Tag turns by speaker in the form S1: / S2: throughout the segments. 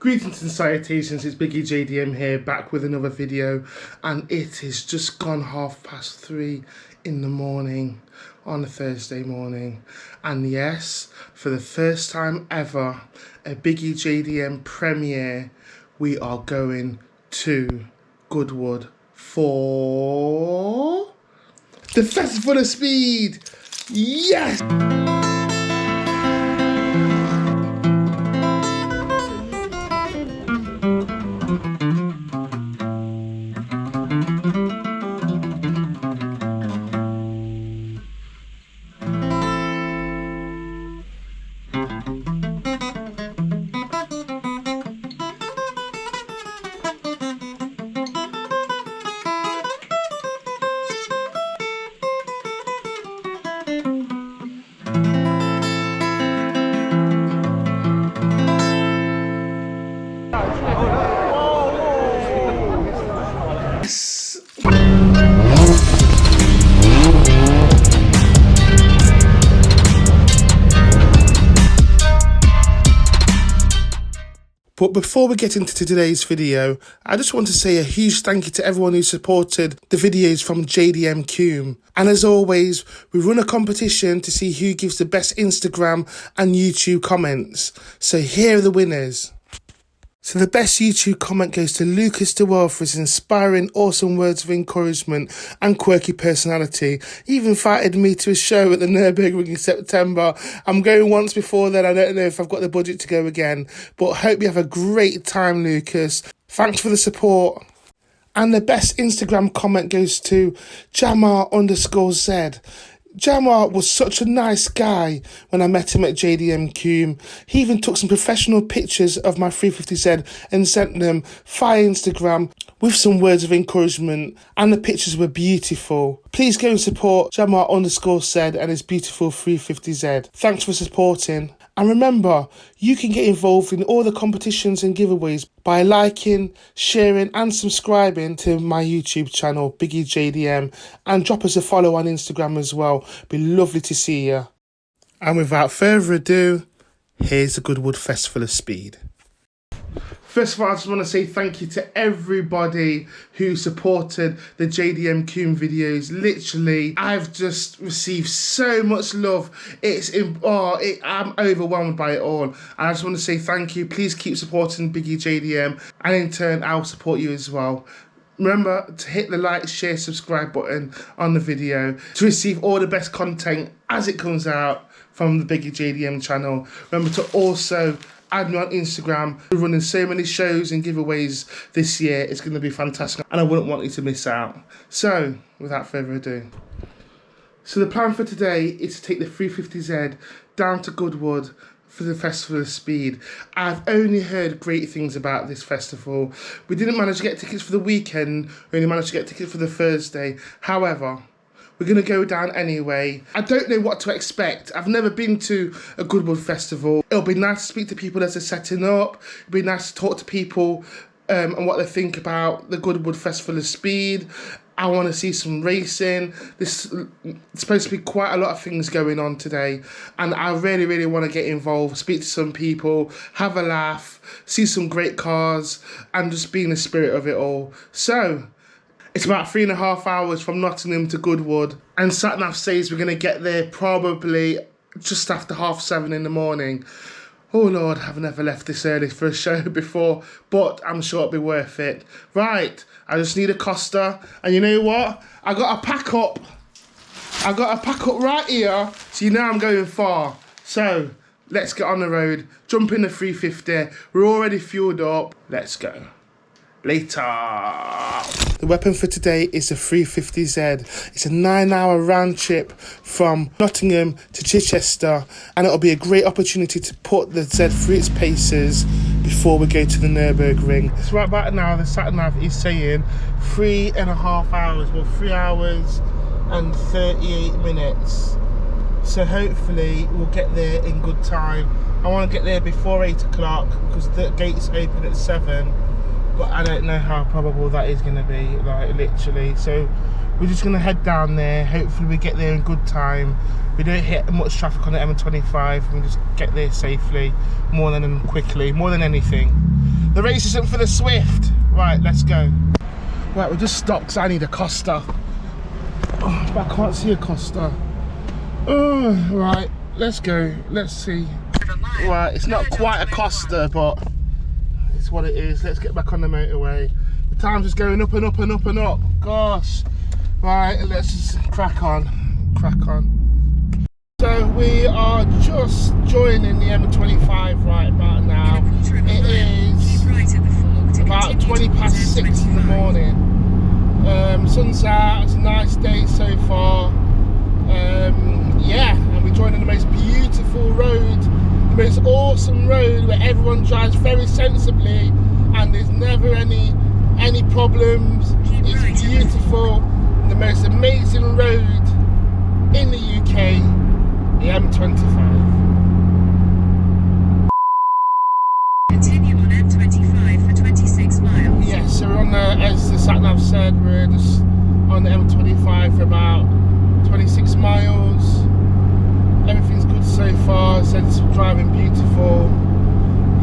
S1: Greetings and salutations, it's BiggieJDM here, back with another video, and it is just gone 3:30 in the morning on a Thursday morning. And yes, for the first time ever, a BiggieJDM premiere, we are going to Goodwood for the Festival of Speed. Yes! But before we get into today's video, I just want to say a huge thank you to everyone who supported the videos from JDM Coombe. And as always, we run a competition to see who gives the best Instagram and YouTube comments. So here are the winners. So the best YouTube comment goes to Lucas DeWell for his inspiring, awesome words of encouragement and quirky personality. He even invited me to a show at the Nürburgring in September. I'm going once before then. I don't know if I've got the budget to go again. But hope you have a great time, Lucas. Thanks for the support. And the best Instagram comment goes to Jamar_Z. Jamar was such a nice guy when I met him at JDM Coombe. He even took some professional pictures of my 350Z and sent them via Instagram with some words of encouragement, and the pictures were beautiful. Please go and support Jamar_Z and his beautiful 350Z. Thanks for supporting. And remember, you can get involved in all the competitions and giveaways by liking, sharing and subscribing to my YouTube channel, BiggieJDM, and drop us a follow on Instagram as well. Be lovely to see you. And without further ado, here's the Goodwood Festival of Speed. First of all, I just want to say thank you to everybody who supported the JDM Coombe videos. Literally, I've just received so much love. I'm overwhelmed by it all. And I just want to say thank you. Please keep supporting BiggieJDM, and in turn, I'll support you as well. Remember to hit the like, share, subscribe button on the video to receive all the best content as it comes out from the BiggieJDM channel. Remember to also add me on Instagram. We're running so many shows and giveaways this year. It's going to be fantastic and I wouldn't want you to miss out. So, without further ado. So the plan for today is to take the 350Z down to Goodwood for the Festival of Speed. I've only heard great things about this festival. We didn't manage to get tickets for the weekend. We only managed to get tickets for the Thursday. However, we're going to go down anyway. I don't know what to expect. I've never been to a Goodwood festival. It'll be nice to speak to people as they're setting up. It'll be nice to talk to people and what they think about the Goodwood Festival of Speed. I want to see some racing. It's supposed to be quite a lot of things going on today. And I really, really want to get involved, speak to some people, have a laugh, see some great cars, and just be in the spirit of it all. So it's about 3.5 hours from Nottingham to Goodwood, and SatNav says we're going to get there probably just after 7:30 in the morning. Oh Lord, I've never left this early for a show before, but I'm sure it'll be worth it. Right, I just need a Costa, and you know what? I got a pack up. I got a pack up right here, so you know I'm going far. So let's get on the road, jump in the 350. We're already fueled up. Let's go. Later. The weapon for today is the 350Z. It's a 9-hour round trip from Nottingham to Chichester, and it'll be a great opportunity to put the Z through its paces before we go to the Nürburgring. So right about now, the SatNav is saying 3.5 hours, well 3 hours and 38 minutes. So hopefully we'll get there in good time. I want to get there before 8 o'clock because the gates open at 7. But I don't know how probable that is going to be, like literally. So we're just going to head down there. Hopefully we get there in good time. We don't hit much traffic on the M25. We just get there safely, more than anything. The race isn't for the swift. Right, let's go. Right, we'll just stop because I need a Costa. Oh, but I can't see a Costa. Oh, right, let's go. Let's see. Right, it's not quite a Costa, but it's what it is. Let's get back on the motorway. The time's just going up and up and up and up. Gosh. Right, let's just crack on. Crack on. So we are just joining the M25 right about now. It is about 20 past 6 in the morning. Sun's out, it's a nice day so far. Yeah, and we're joining the most beautiful road, the most awesome road where everyone drives very sensibly and there's never any problems. It's beautiful, the most amazing road in the UK, the M25.
S2: Continue on M25 for 26 miles.
S1: Yes, so we're on the, as the sat-nav said, we're just on the M25 for about 26 miles. Everything's good so far, so it's driving beautiful.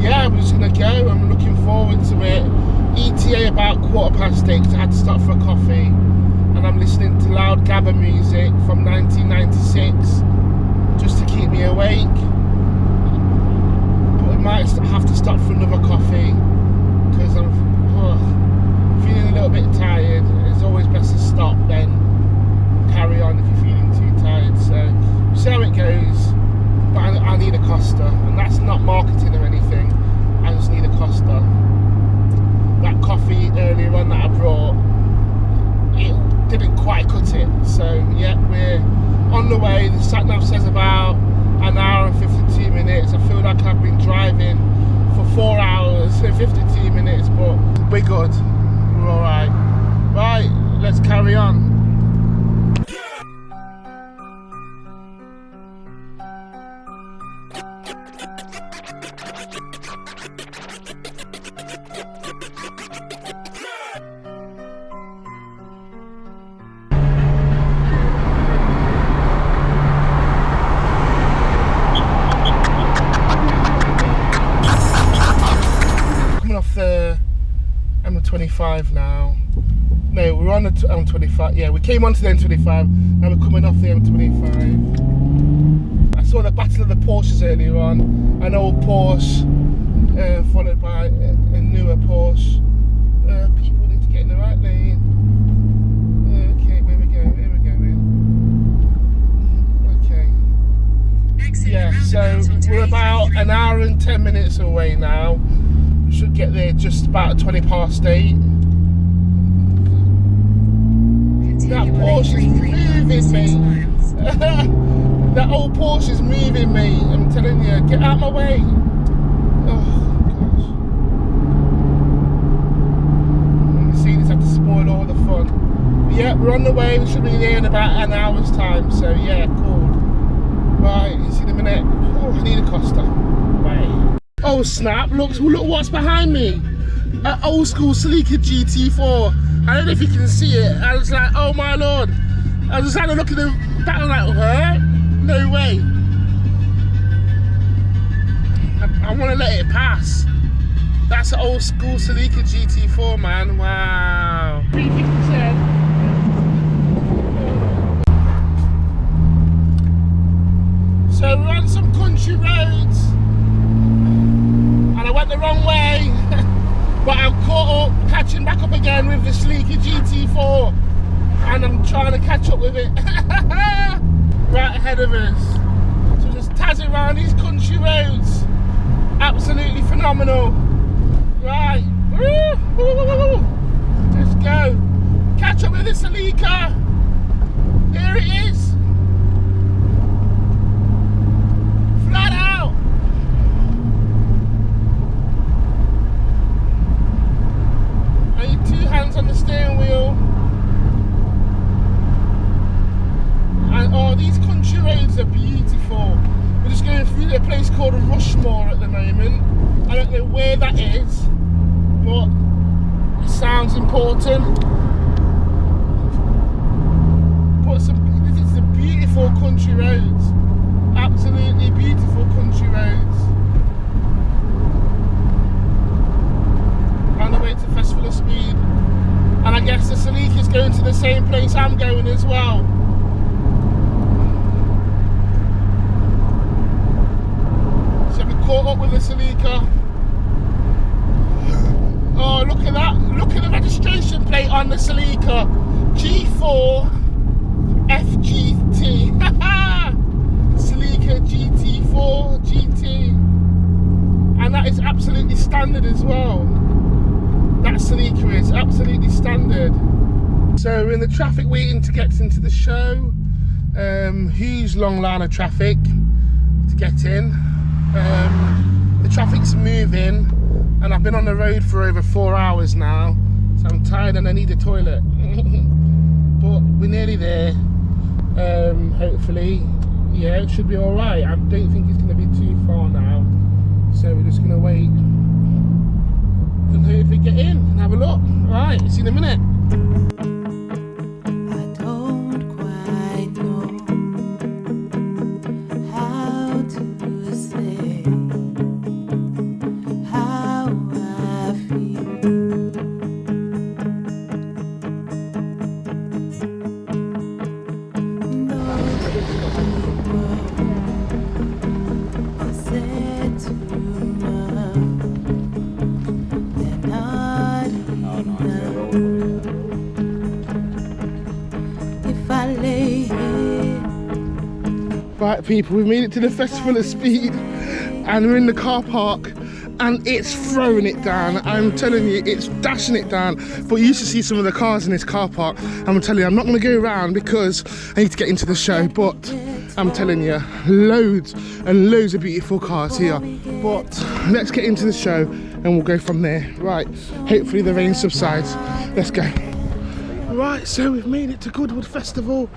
S1: Yeah, we're just gonna go, I'm looking forward to it. ETA about 8:15 because I had to stop for a coffee. And I'm listening to loud gabba music from 1996 just to keep me awake. But I might have to stop for another coffee because I'm feeling a little bit tired. It's always best to stop then carry on if you're feeling too tired. So we'll see how it goes. But I need a Costa, and that's not marketing or anything. I just need a Costa. That coffee earlier on that I brought, it didn't quite cut it. So yeah, we're on the way. The sat nav says about an hour and 52 minutes. I feel like I've been driving for 4 hours and 52 minutes, but we're good. We're all right. Right, let's carry on. The M25 now. No, we're on the M25. Yeah, we came onto the M25. Now we're coming off the M25. I saw the battle of the Porsches earlier on. An old Porsche followed by a newer Porsche. People need to get in the right lane. Okay, where we going? Where we going? Okay. Yeah, so we're about an hour and 10 minutes away now. Should get there just about 20 past 8. That Porsche is moving me. That old Porsche is moving me. I'm telling you, get out my way. Oh gosh. Mercedes had to spoil all the fun. But yeah, we're on the way. We should be there in about an hour's time. So yeah, cool. Right, see you in a minute. Oh, I need a Costa. Right. Oh snap, look what's behind me. An old school Celica GT4. I don't know if you can see it. I was like, oh my lord. I was just had a look at the back, I'm like, huh? No way. I want to let it pass. That's an old school Celica GT4, man. Wow. 350%. So we're on some country roads. I went the wrong way, but I'm caught up, catching back up again with the Celica GT4, and I'm trying to catch up with it right ahead of us. So just tazzing around these country roads, absolutely phenomenal. Right, let's go. Catch up with the Celica. Here it is. Flat out. Two hands on the steering wheel, and oh, these country roads are beautiful. We're just going through a place called Rushmore at the moment. I don't know where that is, but it sounds important. But this is the beautiful country roads, absolutely beautiful country roads. guess the Celica's going to the same place I'm going as well. So we caught up with the Celica. Oh, look at that. Look at the registration plate on the Celica. G4 FGT. Celica GT4 GT. And that is absolutely standard as well. That Celica is absolutely standard. So we're in the traffic waiting to get into the show. Huge long line of traffic to get in. The traffic's moving. And I've been on the road for over 4 hours now, so I'm tired and I need a toilet. But we're nearly there. Hopefully, yeah, it should be all right. I don't think it's going to be too far now, so we're just going to wait and hopefully get in and have a look. All right, see you in a minute. Right people, we've made it to the Festival of Speed and we're in the car park and it's throwing it down. I'm telling you, it's dashing it down. But you used to see some of the cars in this car park. I'm telling you, I'm not going to go around because I need to get into the show, but I'm telling you, loads and loads of beautiful cars here. But let's get into the show and we'll go from there. Right, hopefully the rain subsides. Let's go. Right, so we've made it to Goodwood Festival.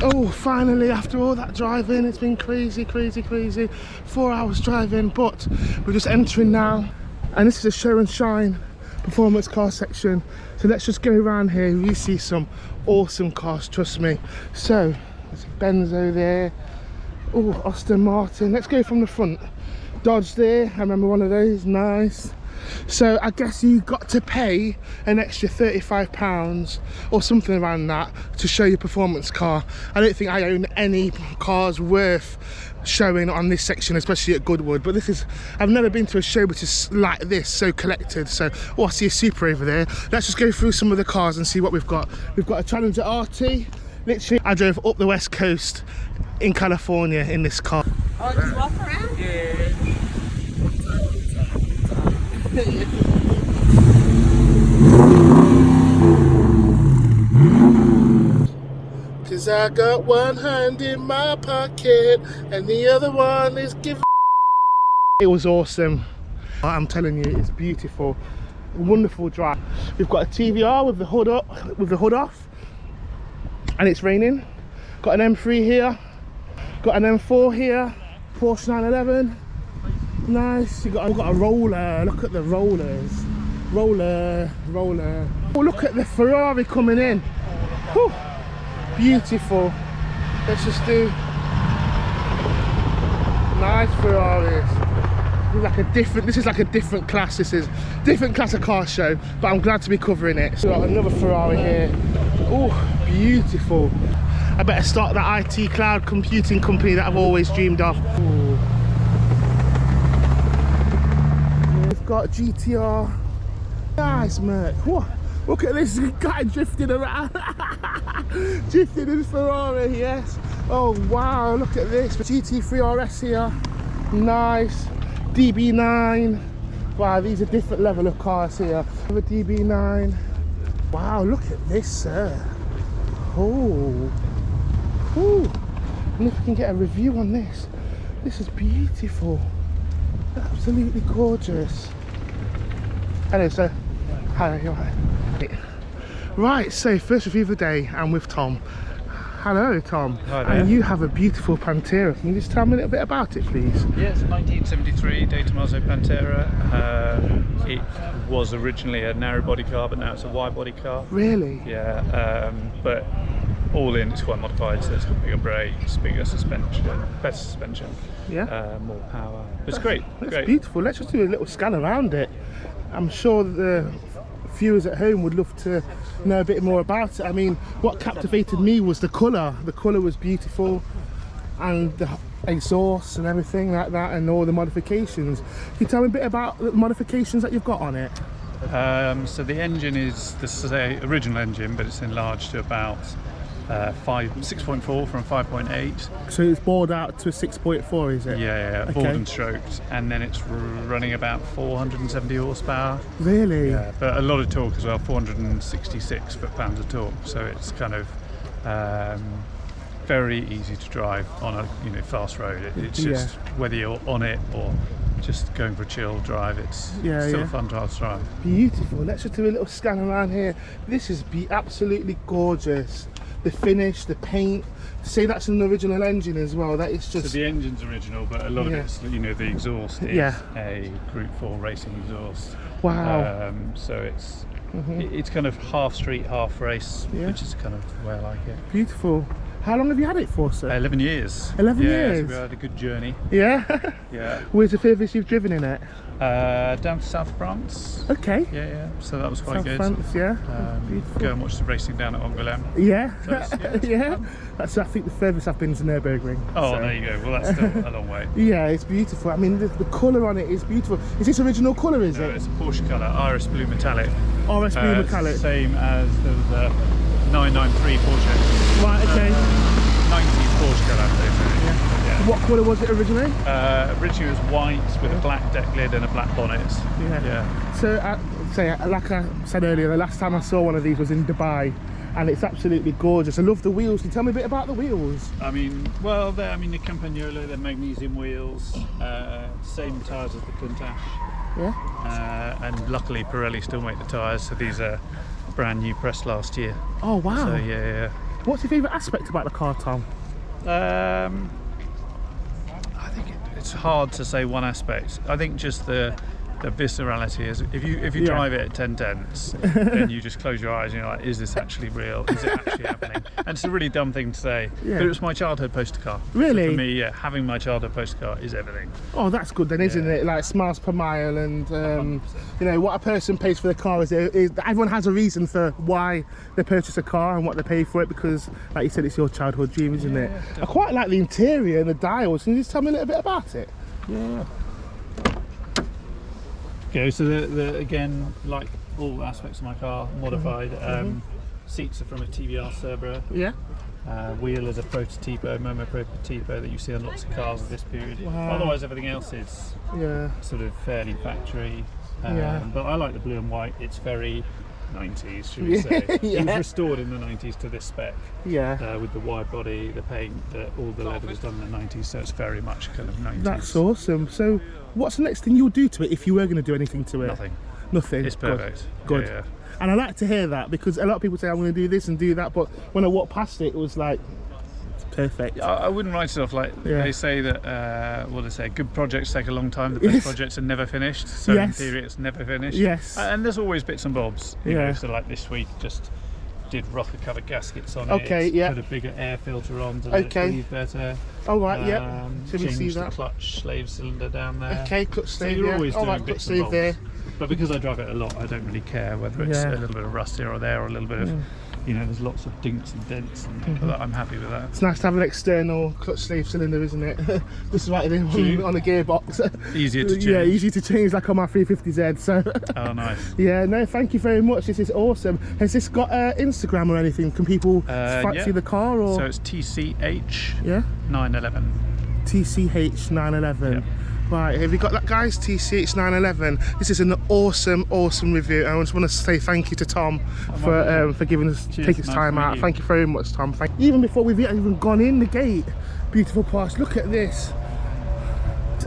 S1: Oh, finally, after all that driving, it's been crazy, crazy, crazy. 4 hours driving, but we're just entering now. And this is a show and shine performance car section. So let's just go around here. We see some awesome cars, trust me. So, there's a Benzo there. Oh, Aston Martin. Let's go from the front. Dodge there, I remember one of those, nice. So I guess you got to pay an extra £35 or something around that to show your performance car. I don't think I own any cars worth showing on this section, especially at Goodwood, but this is, I've never been to a show which is like this, so collected. So, oh, I see a Supra over there. Let's just go through some of the cars and see what we've got. We've got a Challenger RT. Literally, I drove up the west coast in California in this car.
S3: Oh, just walk around?
S1: Yeah. Cause I got one hand in my pocket and the other one is giving. It was awesome. I'm telling you, it's beautiful. Wonderful drive. We've got a TVR with the hood up, with the hood off, and it's raining. Got an M3 here, got an M4 here, Porsche 911. Nice. We've got a roller. Look at the rollers. Roller. Oh, look at the Ferrari coming in. Whew. Beautiful. Let's just do nice Ferraris. This is like a different class. This is different class of car show, but I'm glad to be covering it. So we've got another Ferrari here. Oh, beautiful. I better start that IT cloud computing company that I've always dreamed of. Ooh. We've got GTR. Nice, Merc. Whoa. Look at this guy drifting around. Drifting in Ferrari, yes. Oh, wow, look at this. GT3 RS here. Nice. DB9. Wow, these are different level of cars here. The DB9. Wow, look at this, sir. Oh. Ooh. And if we can get a review on this. This is beautiful. Absolutely gorgeous. Hello, sir. Hi, you alright? Right, so first review of the day, I'm with Tom. Hello, Tom.
S4: Hi there.
S1: And you have a beautiful Pantera. Can you just tell me a little bit about it, please?
S4: Yeah, it's a 1973 De Tomaso Pantera. It was originally a narrow body car, but now it's a wide body car.
S1: Really?
S4: Yeah, but all in, it's quite modified, so it's got bigger brakes, bigger suspension, better suspension, more power. It's great.
S1: It's
S4: great.
S1: beautiful. Let's just do a little scan around it. I'm sure the viewers at home would love to know a bit more about it. I mean, what captivated me was the colour. The colour was beautiful, and the exhaust and everything like that, and all the modifications. Can you tell me a bit about the modifications that you've got on it?
S4: So the engine is the original engine, but it's enlarged to about 6.4 from 5.8.
S1: So it's bored out to a 6.4, is it?
S4: Yeah,
S1: Okay.
S4: bored and stroked, and then it's running about 470 horsepower.
S1: Really?
S4: Yeah, but a lot of torque as well, 466 foot-pounds of torque. So it's kind of very easy to drive on a fast road. It's just whether you're on it or just going for a chill drive, it's still a fun drive to drive.
S1: Beautiful. Let's just do a little scan around here. This is absolutely gorgeous. The finish, the paint. To say that's an original engine as well, that is just...
S4: So the engine's original, but a lot of it's, the exhaust is a Group 4 racing exhaust.
S1: Wow.
S4: So it's kind of half street, half race, which is kind of the way I like it.
S1: Beautiful. How long have you had it for, sir?
S4: 11 years.
S1: 11
S4: yeah,
S1: years?
S4: So we had a good journey.
S1: Yeah?
S4: Yeah.
S1: Where's the furthest you've driven in it?
S4: Down to South France.
S1: Okay.
S4: Yeah. So that was quite
S1: South
S4: good.
S1: France, yeah. Beautiful.
S4: Go and watch the racing down at Angoulême.
S1: Yeah.
S4: So it's
S1: That's, I think, the furthest I've been to Nürburgring.
S4: Oh,
S1: so.
S4: there you go. Well, that's still a long way.
S1: Yeah, it's beautiful. I mean, the colour on it is beautiful. Is this original colour, is
S4: No,
S1: it?
S4: it's a Porsche colour, Iris Blue Metallic.
S1: RS Blue Metallic.
S4: Same as the 993 Porsche.
S1: Right, okay.
S4: 90s Porsche colour, basically. Yeah.
S1: What colour was it originally?
S4: Originally it was white with a black deck lid and a black bonnet. Yeah.
S1: So, like I said earlier, the last time I saw one of these was in Dubai, and it's absolutely gorgeous. I love the wheels. Can you tell me a bit about the wheels?
S4: I mean, well, the Campagnolo, they're magnesium wheels, same tyres as the Countach.
S1: Yeah.
S4: And luckily Pirelli still make the tyres, so these are brand new pressed last year.
S1: Oh wow.
S4: So yeah.
S1: What's your favourite aspect about the car, Tom?
S4: I think it's hard to say one aspect. I think just the viscerality is if you drive it at 10 tenths, then you just close your eyes and you're like, is this actually real? Is it actually happening? And it's a really dumb thing to say, but it was my childhood poster car.
S1: Really?
S4: So for me, having my childhood poster car is everything.
S1: Oh, that's good then, isn't it? Like, it's miles per mile, and what a person pays for the car is everyone has a reason for why they purchase a car and what they pay for it, because, like you said, it's your childhood dream, isn't it?
S4: Definitely.
S1: I quite like the interior and the dials. Can you just tell me a little bit about it?
S4: Yeah. Okay, so the again, like all aspects of my car, modified. Seats are from a TBR Cerbera.
S1: Yeah.
S4: Wheel is a prototypo, Momo prototypo that you see on lots of cars of this period.
S1: Wow.
S4: Otherwise, everything else is sort of fairly factory. But I like the blue and white. It's very 90s, should we say. It was restored in the 90s to this spec.
S1: Yeah.
S4: With the wide body, the paint, all the leather was done in the 90s, so it's very much kind of 90s.
S1: That's awesome. So, what's the next thing you'll do to it if you were going to do anything to it? Nothing.
S4: It's perfect.
S1: Good.
S4: Yeah.
S1: And I like to hear that, because a lot of people say I'm going to do this and do that, but when I walked past it, it was like, it's perfect.
S4: I wouldn't write it off like they say that. What do they say? Good projects take a long time. The best projects are never finished. So in theory, it's never finished.
S1: Yes.
S4: And there's always bits and bobs. You know, so like this week, just did rocker covered gaskets on it. Put a bigger air filter on to let it breathe better.
S1: Oh right, Should we see that?
S4: The clutch slave cylinder down there.
S1: Okay, clutch slave.
S4: So you're always doing
S1: clutch
S4: bits and
S1: slave
S4: bobs.
S1: there.
S4: But because I drive it a lot, I don't really care whether it's a little bit of rust here or there, or a little bit of, there's lots of dinks and dents, and I'm happy with that.
S1: It's nice to have an external clutch slave cylinder, isn't it? Just right there on a gearbox.
S4: Easier to change.
S1: Yeah, easy to change, like on my 350Z. So.
S4: Oh, nice.
S1: Yeah, no, thank you very much. This is awesome. Has this got Instagram or anything? Can people fancy the car? Or?
S4: So it's TCH
S1: 911. TCH 911.
S4: Yep.
S1: Right, have you got that, guys? TCH 911. This is an awesome review. I just want to say thank you to Tom for giving us taking his time out. Thank you very much, Tom. Even before we've even gone in the gate, beautiful parts. Look at this.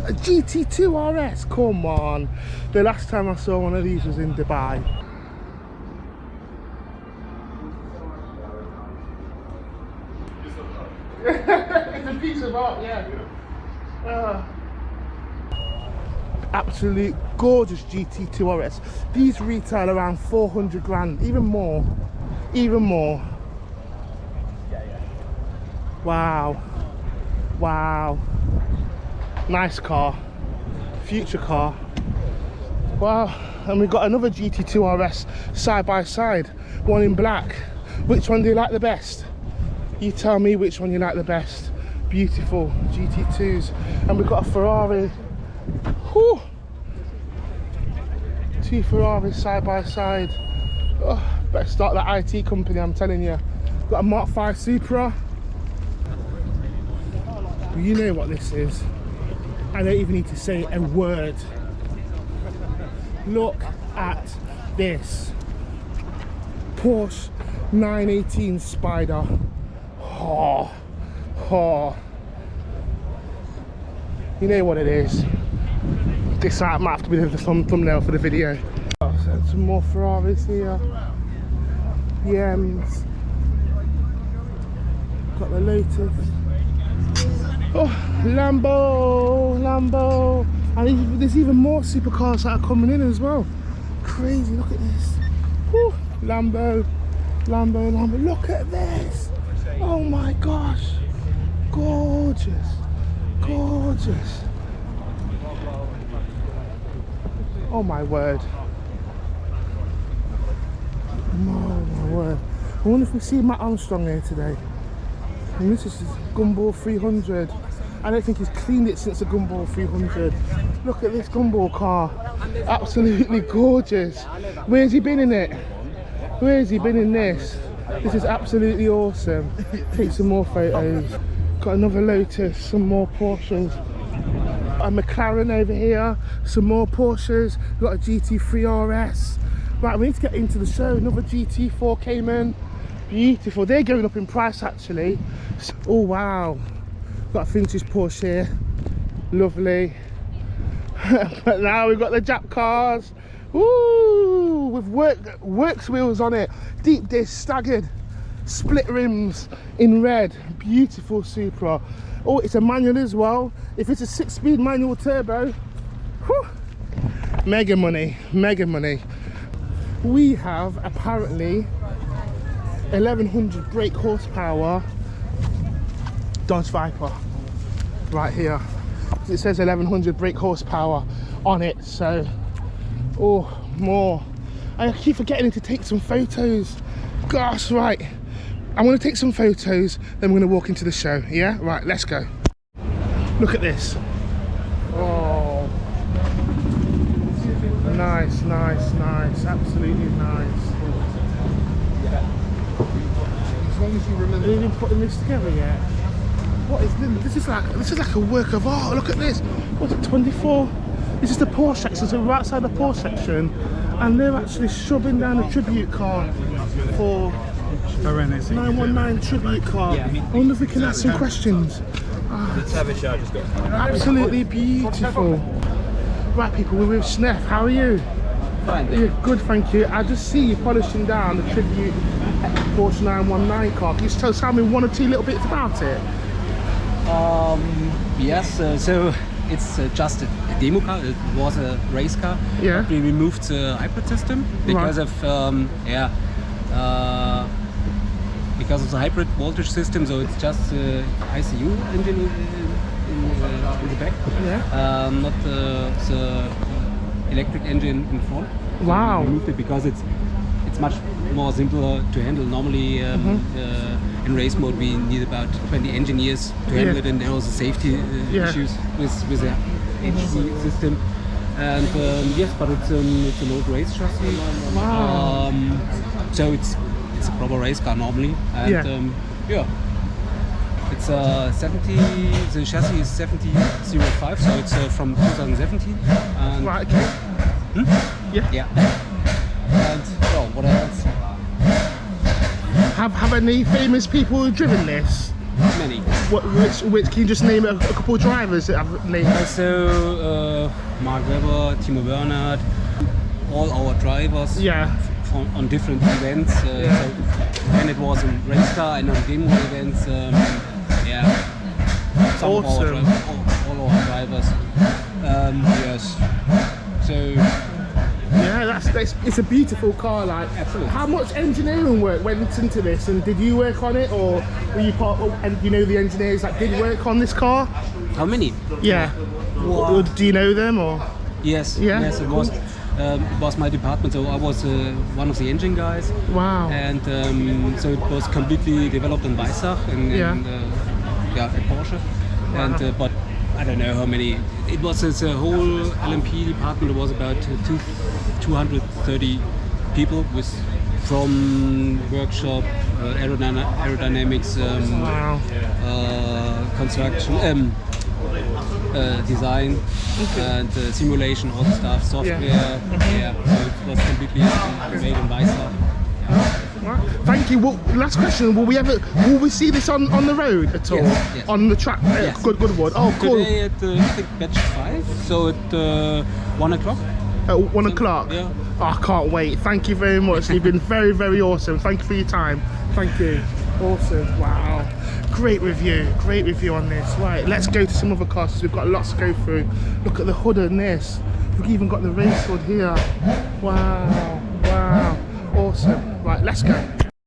S1: A GT2 RS. Come on. The last time I saw one of these was in Dubai. It's a piece of art, absolute gorgeous GT2 RS. These retail around 400 grand, even more. Wow, nice car, future car. Wow, and we've got another GT2 RS side by side, one in black. Which one do you like the best? You tell me which one you like the best. Beautiful GT2s. And we've got a Ferrari. Whew. Two Ferraris side by side. Oh, better start that IT company, I'm telling you. Got a Mark 5 Supra. You know what this is. I don't even need to say a word. Look at this. Porsche 918 Spider. Oh, oh. You know what it is. This might have to be the thumbnail for the video. Oh, so some more Ferraris here. Yems. Got the Lotus. Oh, Lambo. And there's even more supercars that are coming in as well. Crazy, look at this. Whew. Lambo. Look at this. Oh my gosh. Gorgeous. Oh my word. Oh my word. I wonder if we see Matt Armstrong here today. And this is his Gumball 300. I don't think he's cleaned it since the Gumball 300. Look at this Gumball car. Absolutely gorgeous. Where's he been in it? Where's he been in this? This is absolutely awesome. Take some more photos. Got another Lotus, some more Porsches. A McLaren over here, some more Porsches. Got a GT3 RS. Right, we need to get into the show. Another GT4 Cayman. Beautiful. They're going up in price actually. Oh wow. Got a vintage Porsche here. Lovely. But now we've got the Jap cars. Woo! With works wheels on it. Deep disc, staggered. Split rims in red. Beautiful Supra. Oh, it's a manual as well. If it's a 6-speed manual turbo, whew, mega money. We have apparently 1100 brake horsepower Dodge Viper right here. It says 1100 brake horsepower on it, so more. I keep forgetting to take some photos. Gosh, right. I'm going to take some photos, then we're going to walk into the show. Yeah, right, let's go. Look at this. Oh, nice, absolutely nice. As long as you remember. Are you even putting this together yet? What is this? This is like a work of art. Look at this. What's it? 24. This is the Porsche section. So we're outside the Porsche section, and they're actually shoving down a tribute car for 919 tribute car. I wonder if we can ask some questions. Absolutely beautiful. Right, people, we're with Sneff. How are you?
S3: Fine.
S1: Yeah, good, thank you. I just see you polishing down the tribute Porsche 919 car. Can you just tell me one or two little bits about it?
S3: Yes, so it's just a demo car. It was a race car.
S1: Yeah.
S3: We removed the hybrid system because of because of the hybrid voltage system. So it's just the ICU engine in the back.
S1: Yeah.
S3: Not the electric engine in front.
S1: Wow.
S3: So we removed it because it's much more simpler to handle. Normally in race mode we need about 20 engineers to handle it, and there are also safety issues with the HC system. And yes, but it's an old race chassis.
S1: Wow.
S3: So it's a proper race car normally, and it's 70. The chassis is 7005, so it's from 2017. And
S1: Right. Okay.
S3: yeah. And what else?
S1: Have any famous people driven this?
S3: Many.
S1: Which can you just name a couple of drivers that have named this?
S3: So Mark Webber, Timo Bernhard, all our drivers.
S1: Yeah.
S3: On different events. So then it was in race car and on demo events. Some
S1: Awesome.
S3: of all our drivers. Yes. So.
S1: Yeah, it's a beautiful car. Like,
S3: Absolutely.
S1: How much engineering work went into this, and did you work on it, or were you part? And you know the engineers that did work on this car?
S3: How many?
S1: Yeah.
S3: Wow.
S1: Do you know them or?
S3: Yes.
S1: Yeah,
S3: Yes, it
S1: cool.
S3: was was my department. So I was one of the engine guys.
S1: Wow.
S3: And so it was completely developed in Weissach at Porsche.
S1: Wow.
S3: And but I don't know how many. It was a whole LMP department. It was about 230 people from workshop, aerodynamics, construction, design, and simulation, all the stuff, software. Yeah. So it was completely made in Weissach.
S1: Thank you. Well, last question: will we see this on the road at all?
S3: Yes.
S1: On the track?
S3: Yes.
S1: Goodwood. Oh, cool.
S3: Today at I think batch 5, so at 1 o'clock.
S1: At 1 o'clock.
S3: Yeah.
S1: Oh, I can't wait. Thank you very much. You've been very, very awesome. Thank you for your time. Thank you. Awesome. Wow. Great review on this. Right, let's go to some other cars because we've got lots to go through. Look at the hood on this. We've even got the race hood here. Wow. Awesome. Right, let's go.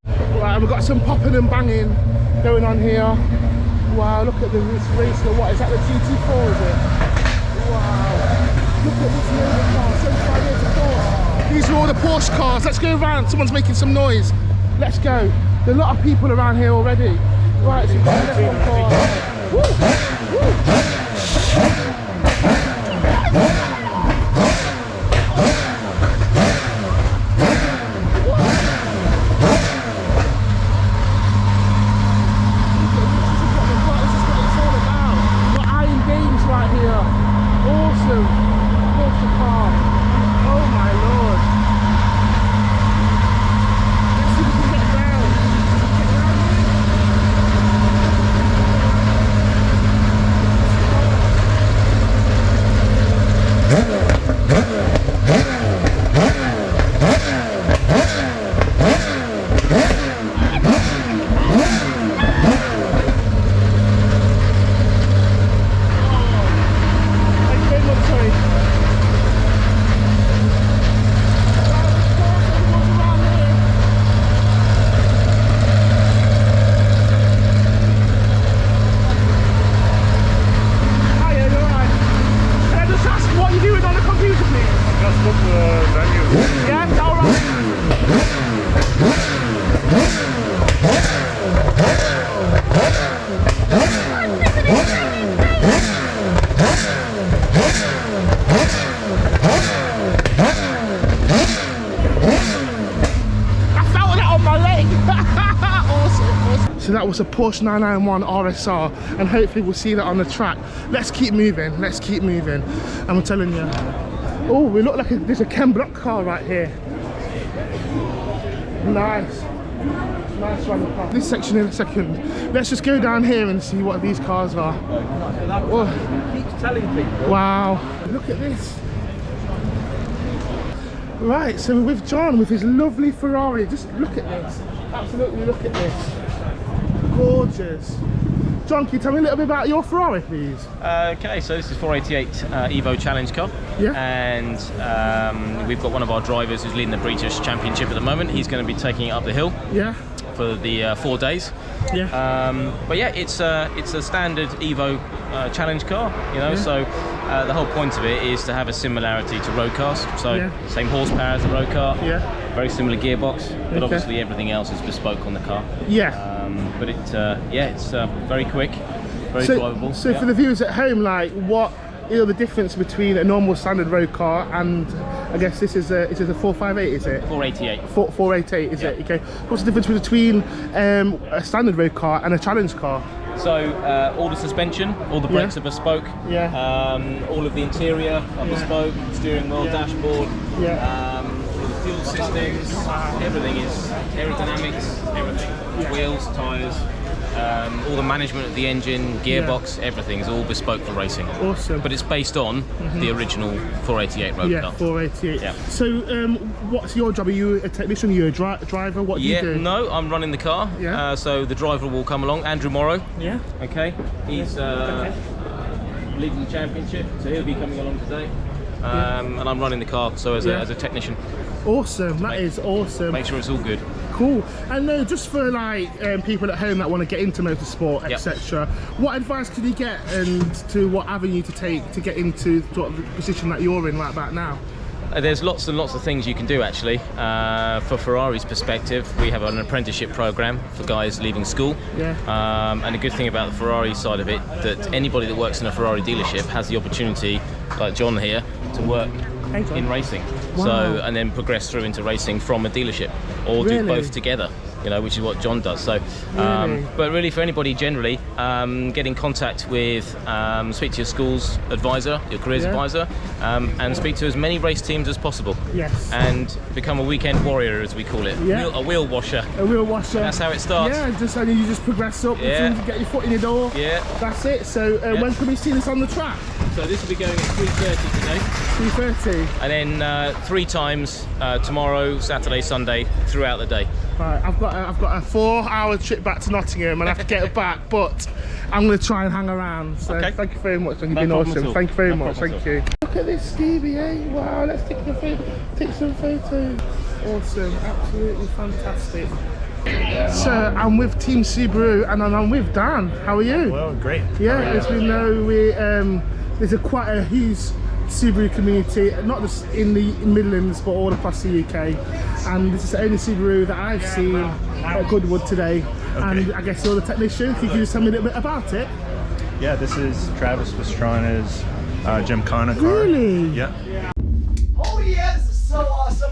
S1: Right, we've got some popping and banging going on here. Wow, look at the race hood. What is that, the GT4, is it? Wow. Look at this load car, 75 years of Porsche. These are all the Porsche cars. Let's go around. Someone's making some noise. Let's go. There are a lot of people around here already. Right, so we've got this one car. Woo! So that was a Porsche 991 RSR, and hopefully we'll see that on the track. Let's keep moving, and I'm telling you, oh, we look like there's a Ken Block car right here. Nice running car. This section in a second. Let's just go down here and see what these cars are. Oh.
S5: Keeps telling people.
S1: Wow, look at this. Right, so we're with John with his lovely Ferrari. Just look at this. Absolutely look at this. Gorgeous. John, can you tell me a little bit about your Ferrari, please?
S5: Okay, so this is 488 Evo Challenge car.
S1: Yeah.
S5: And we've got one of our drivers who's leading the British Championship at the moment. He's going to be taking it up the hill.
S1: Yeah.
S5: For the 4 days.
S1: Yeah.
S5: But yeah, it's a standard Evo challenge car, you know.
S1: Yeah.
S5: So the whole point of it is to have a similarity to road cars. So same horsepower as the road car.
S1: Yeah.
S5: Very similar gearbox, but obviously everything else is bespoke on the car.
S1: Yeah.
S5: But it's very quick, very drivable.
S1: So for the viewers at home, like, what is the difference between a normal standard road car and, I guess this is a 458, is it?
S5: 488.
S1: 488, is it? Okay. What's the difference between a standard road car and a challenge car?
S5: So all the suspension, all the brakes are bespoke.
S1: Yeah.
S5: All of the interior are bespoke. Steering wheel, dashboard.
S1: Yeah.
S5: The fuel systems, everything is aerodynamics, everything. Wheels, tyres, all the management of the engine, gearbox, everything is all bespoke for racing.
S1: Awesome.
S5: But it's based on the original 488 road car.
S1: Yeah, 488.
S5: Yeah.
S1: So what's your job? Are you a technician? Are you a driver? What do you do?
S5: No, I'm running the car.
S1: Yeah.
S5: So the driver will come along, Andrew Morrow.
S1: Yeah.
S5: Okay. He's leading the championship, so he'll be coming along today. And I'm running the car, so as a technician.
S1: Awesome, that is awesome.
S5: Make sure it's all good.
S1: Cool. And just for like people at home that want to get into motorsport, etc., what advice could you get and to what avenue to take to get into sort of the position that you're in right about now?
S5: There's lots and lots of things you can do actually. For Ferrari's perspective, we have an apprenticeship program for guys leaving school.
S1: Yeah.
S5: And the good thing about the Ferrari side of it, that anybody that works in a Ferrari dealership has the opportunity, like John here, to work in racing.
S1: Wow.
S5: So, and then progress through into racing from a dealership, or do both together. You know, which is what John does. So, but really for anybody generally, get in contact with, speak to your school's advisor, your careers advisor, and speak to as many race teams as possible.
S1: Yes.
S5: And become a weekend warrior, as we call it.
S1: Yeah.
S5: A wheel washer.
S1: A wheel washer.
S5: That's how it starts.
S1: Yeah, just and you just progress up until you get your foot in the door.
S5: Yeah.
S1: That's it. So when can we see this on the track?
S5: So this will be going at 3:30 today.
S1: 3:30.
S5: And then 3 times tomorrow, Saturday, Sunday, throughout the day.
S1: Right, I've got a 4-hour trip back to Nottingham and I have to get back, but I'm going to try and hang around. So thank you very much, John. You've been awesome. Thank you very much. Thank you. Look at this Stevie, eh? Wow, let's take some photos. Awesome, absolutely fantastic. So I'm with Team Subaru and I'm with Dan. How are you?
S6: Well, great.
S1: Yeah, as we know, there's quite a huge Subaru community, not just in the Midlands but all across the UK, and this is the only Subaru that I've seen at Goodwood today. And I guess you're the technician. Could you just tell me a little bit about it?
S6: Yeah, this is Travis Pastrana's Gymkhana car.
S1: Really?
S6: Yeah.
S7: Oh yeah, this is so awesome.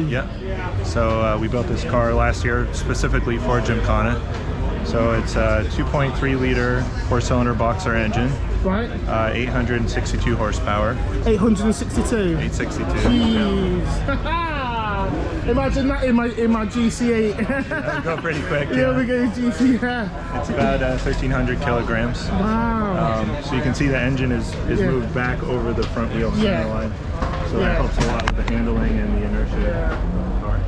S6: Yeah. So we built this car last year specifically for Gymkhana. So it's a 2.3 liter 4-cylinder boxer engine.
S1: Right.
S6: 862 horsepower.
S1: 862.
S6: 862.
S1: Jeez. Imagine that in my GC8.
S6: That'll go pretty quick.
S1: Yeah, we go GC. Yeah.
S6: It's about 1,300 kilograms.
S1: Wow.
S6: So you can see the engine is moved back over the front wheel center line. So that helps a lot with the handling and the inertia of the car.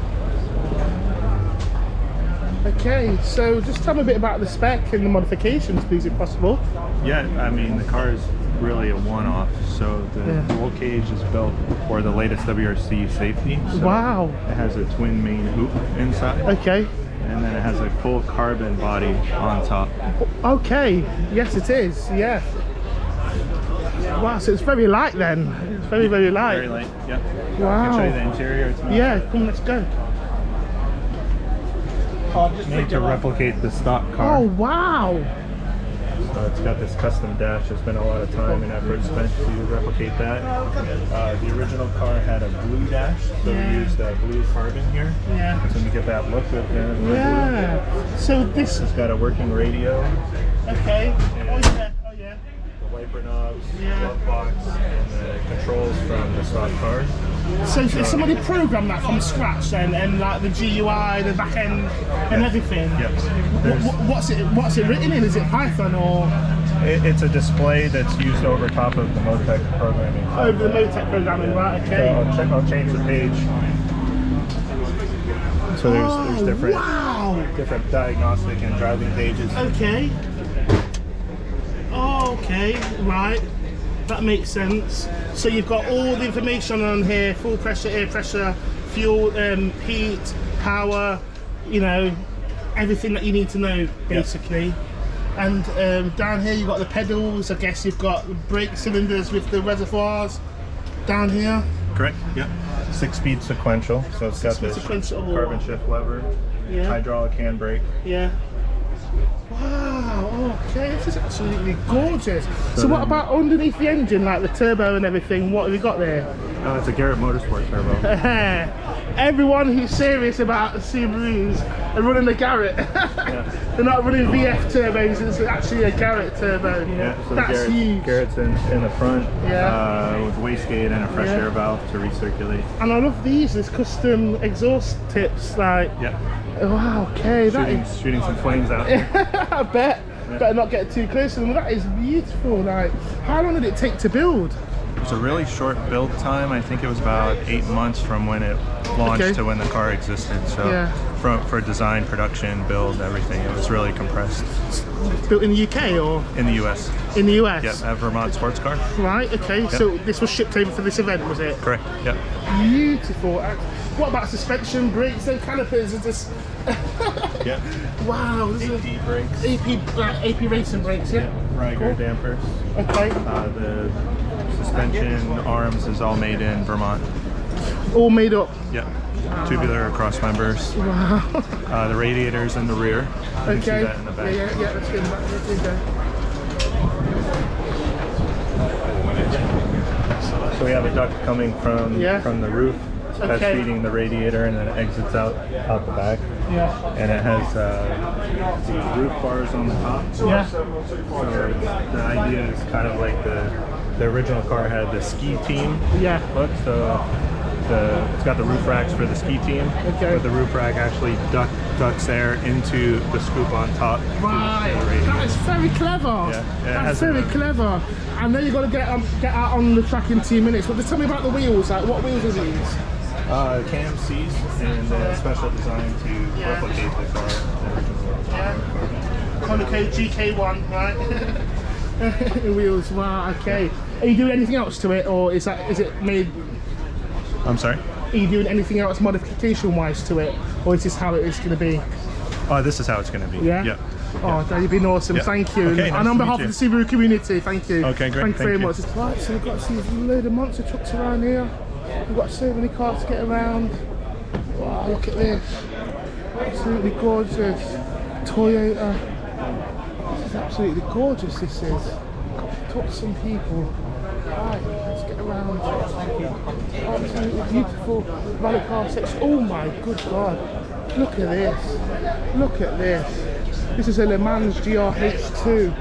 S1: Okay, so just tell me a bit about the spec and the modifications, please, if possible.
S6: Yeah, I mean, the car is really a one-off. So the dual cage is built for the latest WRC safety. So
S1: wow.
S6: It has a twin main hoop inside.
S1: Okay.
S6: And then it has a full carbon body on top.
S1: Okay, yes it is, yeah. Wow, so it's very light then. It's very, very light.
S6: Very light, yeah.
S1: Wow.
S6: I can show you the interior. It's
S1: Yeah, come, let's go.
S6: made to replicate the stock car.
S1: Oh, wow.
S6: So it's got this custom dash. There's been a lot of time and effort spent to replicate that. The original car had a blue dash, so we used blue carbon here.
S1: Yeah.
S6: So we get that look of the blue.
S1: So this
S6: It's got a working radio.
S1: Okay.
S6: The wiper knobs, glove box, and the controls from the stock car.
S1: So somebody programmed that from scratch then, and like the GUI, the back end, and everything.
S6: Yep.
S1: What's it written in? Is it Python or?
S6: It's a display that's used over top of the Motec programming.
S1: Over the Motec programming, right? Okay.
S6: So I'll change the page. So there's different diagnostic and driving pages.
S1: Okay. Oh, okay, right. That makes sense. So you've got all the information on here: full pressure, air pressure, fuel, heat, power. You know, everything that you need to know, basically. And down here you've got the pedals. I guess you've got brake cylinders with the reservoirs down here.
S6: Correct. Yep. 6-speed sequential. So it's got this carbon shift lever, hydraulic handbrake.
S1: Yeah. Wow. Wow, okay, this is absolutely gorgeous. So what about underneath the engine, like the turbo and everything, what have we got there?
S6: Oh, it's a Garrett Motorsport turbo.
S1: Everyone who's serious about Subarus are running the Garrett. They're not running VF turbos, it's actually a Garrett turbo.
S6: Yeah, so
S1: that's huge.
S6: Garrett's in the front with wastegate and a fresh air valve to recirculate.
S1: And I love these, there's custom exhaust tips, like, wow, okay.
S6: Shooting some flames out.
S1: I bet. Better not get too close to them. That is beautiful. Like, how long did it take to build?
S6: It's a really short build time. I think it was about 8 months from when it launched to when the car existed. So for design, production, build, everything, it was really compressed.
S1: Built in the UK or?
S6: In the US.
S1: In the US?
S6: Yep, at Vermont Sports Car.
S1: Right, okay. Yep. So this was shipped over for this event, was it?
S6: Correct, yep.
S1: Beautiful. What about suspension, brakes and calipers? Are just
S6: yeah.
S1: Wow.
S6: AP brakes.
S1: AP racing brakes, yeah.
S6: Ryger dampers.
S1: Okay.
S6: The suspension arms is all made in Vermont.
S1: All made up?
S6: Yep. Tubular cross members.
S1: Wow.
S6: The radiators in the rear. You can see that in the back.
S1: Yeah, let's get in the back.
S6: So we have a duct coming from the roof. That's feeding the radiator, and then it exits out the back. Yeah. And it has the roof bars on the top.
S1: Yeah.
S6: So the idea is kind of like the original car had the ski team look. So it's got the roof racks for the ski team, but the roof rack actually ducts air into the scoop on top.
S1: Right, that is very clever.
S6: Yeah,
S1: that's very clever. I know you've got to get out on the track in 2 minutes, but just tell me about the wheels. Like, what wheels are these?
S6: KMCs and special design to replicate the car.
S1: Conoco GK1, right? Wheels. Wow. Okay. Are you doing anything else to it, or is it made?
S6: I'm sorry?
S1: Are you doing anything else modification-wise to it, or is this how it is going to be?
S6: Oh, this is how it's going to be.
S1: Yeah?
S6: Yep.
S1: Oh, you've been awesome. Thank you.
S6: Okay,
S1: and on behalf of the Subaru community, thank you.
S6: Okay, great.
S1: Thank you very much. Right, so we've got to see a load of monster trucks around here. We've got so many cars to get around. Wow, look at this. Absolutely gorgeous. Toyota. This is absolutely gorgeous, this is. Talk to some people. Right, let's get around. Absolutely beautiful rally car section. Oh my good God. Look at this. Look at this. This is a Le Mans GRH2.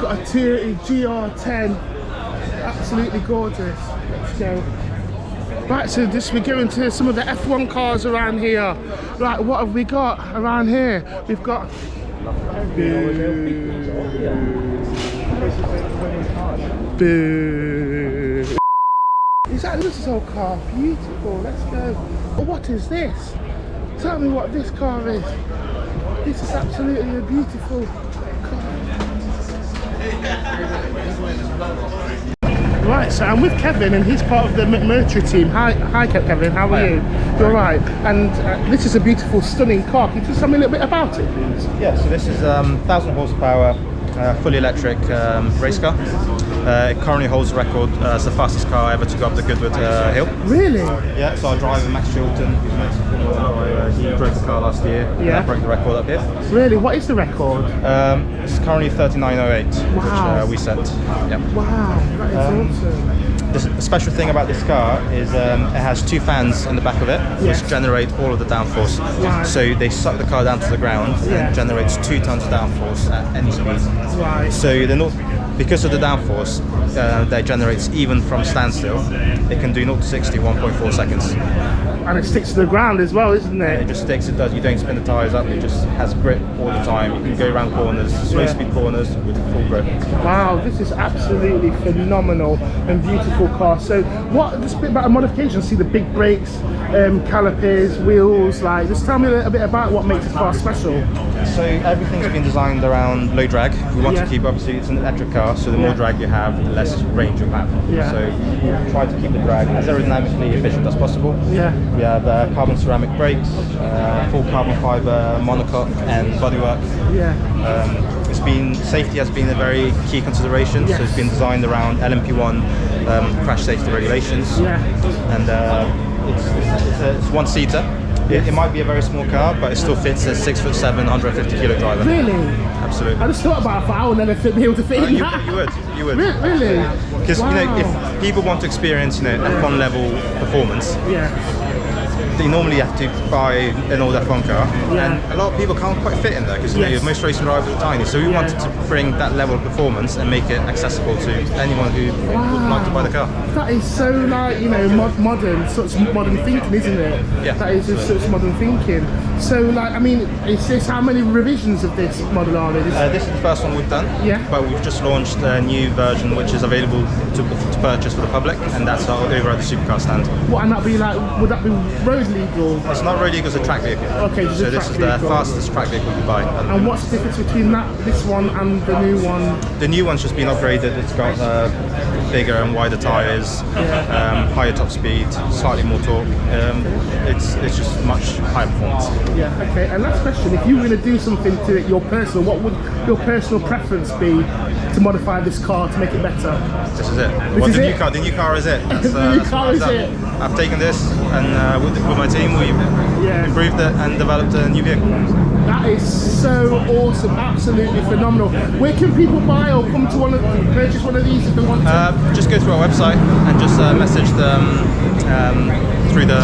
S1: Got a Toyota GR10. Absolutely gorgeous. Let's go. Right, so we're going to some of the F1 cars around here. Right, what have we got around here? We've got Boo. Exactly, this is our car. Beautiful. Let's go. Oh, what is this? Tell me what this car is. This is absolutely a beautiful car. Right, so I'm with Kevin, and he's part of the McMurtry team. Hi, Kevin. How are you? You're right. And this is a beautiful, stunning car. Can you just tell me a little bit about it, please?
S8: Yeah. So this is 1,000 horsepower, fully electric race car. It currently holds the record as the fastest car ever to go up the Goodwood hill.
S1: Really?
S8: Yeah. So our driver Max Chilton, who's an ex-Formula One driver, he drove the car last year.
S1: Yeah.
S8: Broke the record up here.
S1: Really? What is the record?
S8: It's currently 39:08,
S1: Wow.
S8: which we set. Yeah.
S1: Wow, that is awesome.
S8: The special thing about this car is it has two fans in the back of it, which generate all of the downforce.
S1: Right.
S8: So they suck the car down to the ground and generates 2 tons of downforce at any speed.
S1: Right.
S8: So they're not, because of the downforce that generates even from standstill, it can do 0 to 60 1.4 seconds.
S1: And it sticks to the ground as well, isn't it?
S8: It just sticks, it does. You don't spin the tyres up, it just has grip all the time. You can go around corners, slow speed corners with full grip.
S1: Wow, this is absolutely phenomenal and beautiful car. So just a bit about a modification, see the big brakes, calipers, wheels, like just tell me a little bit about what makes this car special.
S8: So everything's been designed around low drag. We want to keep, obviously it's an electric car, so the more drag you have, the less range you'll have. So we try to keep the drag as aerodynamically efficient as possible. We have carbon ceramic brakes, full carbon fibre monocoque and bodywork. Safety has been a very key consideration, so it's been designed around LMP1 crash safety regulations. And it's one-seater. It might be a very small car, but it still fits a 6'7", 150 kilo driver.
S1: Really?
S8: Absolutely.
S1: I just thought about it for I would never be able to fit in that.
S8: You would.
S1: Really?
S8: Because you know, if people want to experience, F1 level performance, they normally have to buy an old F1 car, and a lot of people can't quite fit in there because most racing drivers are tiny. So we wanted to bring that level of performance and make it accessible to anyone who would like to buy the car.
S1: That is so like modern, such modern thinking, isn't it?
S8: Yeah.
S1: That is just such modern thinking. So like, I mean, is this how many revisions of this model are there?
S8: This is the first one we've done.
S1: Yeah.
S8: But we've just launched a new version which is available to purchase for the public, and that's over at the supercar stand.
S1: What, and that be like? Would that be road legal?
S8: It's not road legal, it's a track vehicle.
S1: Okay,
S8: so this is the fastest track vehicle you buy.
S1: And what's the difference between this one and the new one?
S8: The new one's just been upgraded. It's got bigger and wider tyres, higher top speed, slightly more torque. It's just much higher performance.
S1: Yeah. Okay. And last question: if you were going to do something to it, your personal, what would your personal preference be to modify this car to make it better?
S8: This is it. The new car is it.
S1: The new car is it.
S8: I've taken this and with my team we've improved it and developed a new vehicle.
S1: That is so awesome, absolutely phenomenal. Where can people buy or come to purchase one of these if they want to?
S8: Just go through our website and just message them through the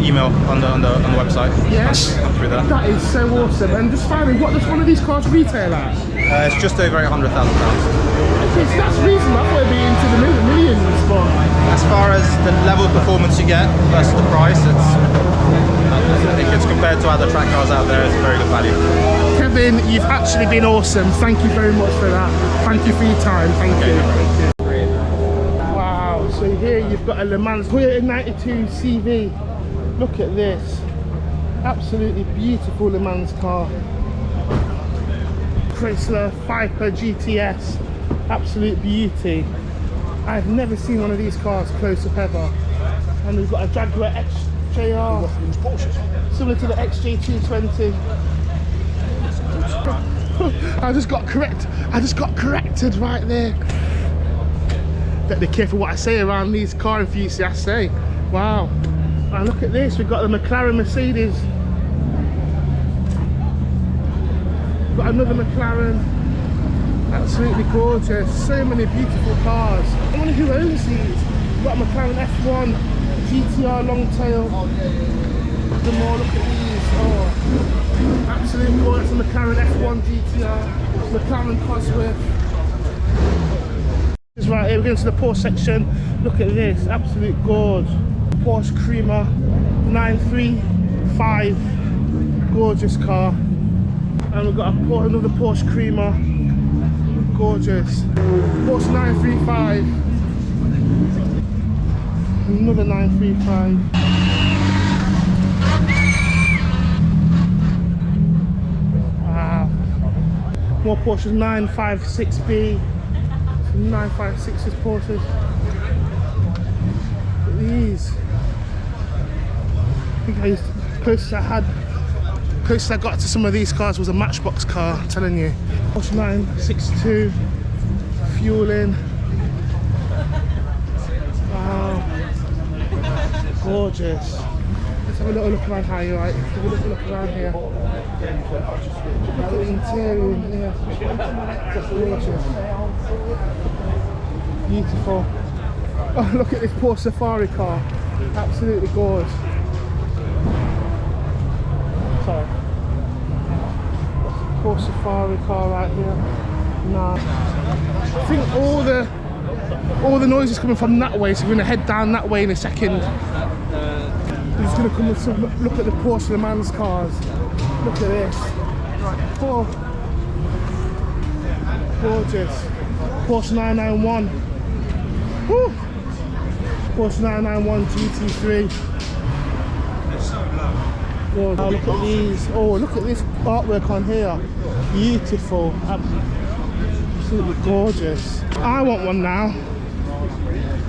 S8: email on the website.
S1: Yes.
S8: Come through that.
S1: That is so awesome. And just finally, what does one of these cars retail at?
S8: It's just over £100,000.
S1: Okay, so that's reasonable. I thought it'd be into the millions, but
S8: as far as the level of performance you get versus the price, I think it's compared to other track cars out there, it's a very good value.
S1: Kevin, you've actually been awesome. Thank you very much for that. Thank you for your time. Thank you. Wow, so here you've got a Le Mans 92 CV. Look at this. Absolutely beautiful Le Mans car. Chrysler Viper GTS. Absolute beauty. I've never seen one of these cars close up ever. And we've got a Jaguar XJR, similar to the XJ220. I just got corrected right there. Better be careful what I say around these car enthusiasts, eh? Wow. And look at this, we've got the McLaren Mercedes. Got another McLaren. Absolutely gorgeous. So many beautiful cars. I wonder who owns these. We've got a McLaren F1 GTR Longtail. The more, look at these. Oh, absolutely gorgeous. A McLaren F1 GTR. McLaren Cosworth. This is right here. We're going to the Porsche section. Look at this. Absolute gorge. Porsche Creamer 935. Gorgeous car. And we've got another Porsche Creamer. Gorgeous. Porsche 935. Another 935. Wow. More Porsches 956B. Some 956s Porsches. Look at these. I think closest I got to some of these cars was a Matchbox car, I'm telling you. Porsche 962, fueling. Wow, gorgeous. Let's have a little look around here, right? Have a little look around here. Look at the interior in here. Just gorgeous. Beautiful. Oh, look at this Porsche Safari car. Absolutely gorgeous. Sorry. Porsche Safari car right here. Nice. I think all the noise is coming from that way, so we're going to head down that way in a second. We're just going to come and look at the Porsche Le Mans cars. Look at this. Oh, gorgeous. Porsche 991. Woo. Porsche 991 GT3. Oh, look at these. Oh, look at this artwork on here. Beautiful. Absolutely gorgeous. I want one now.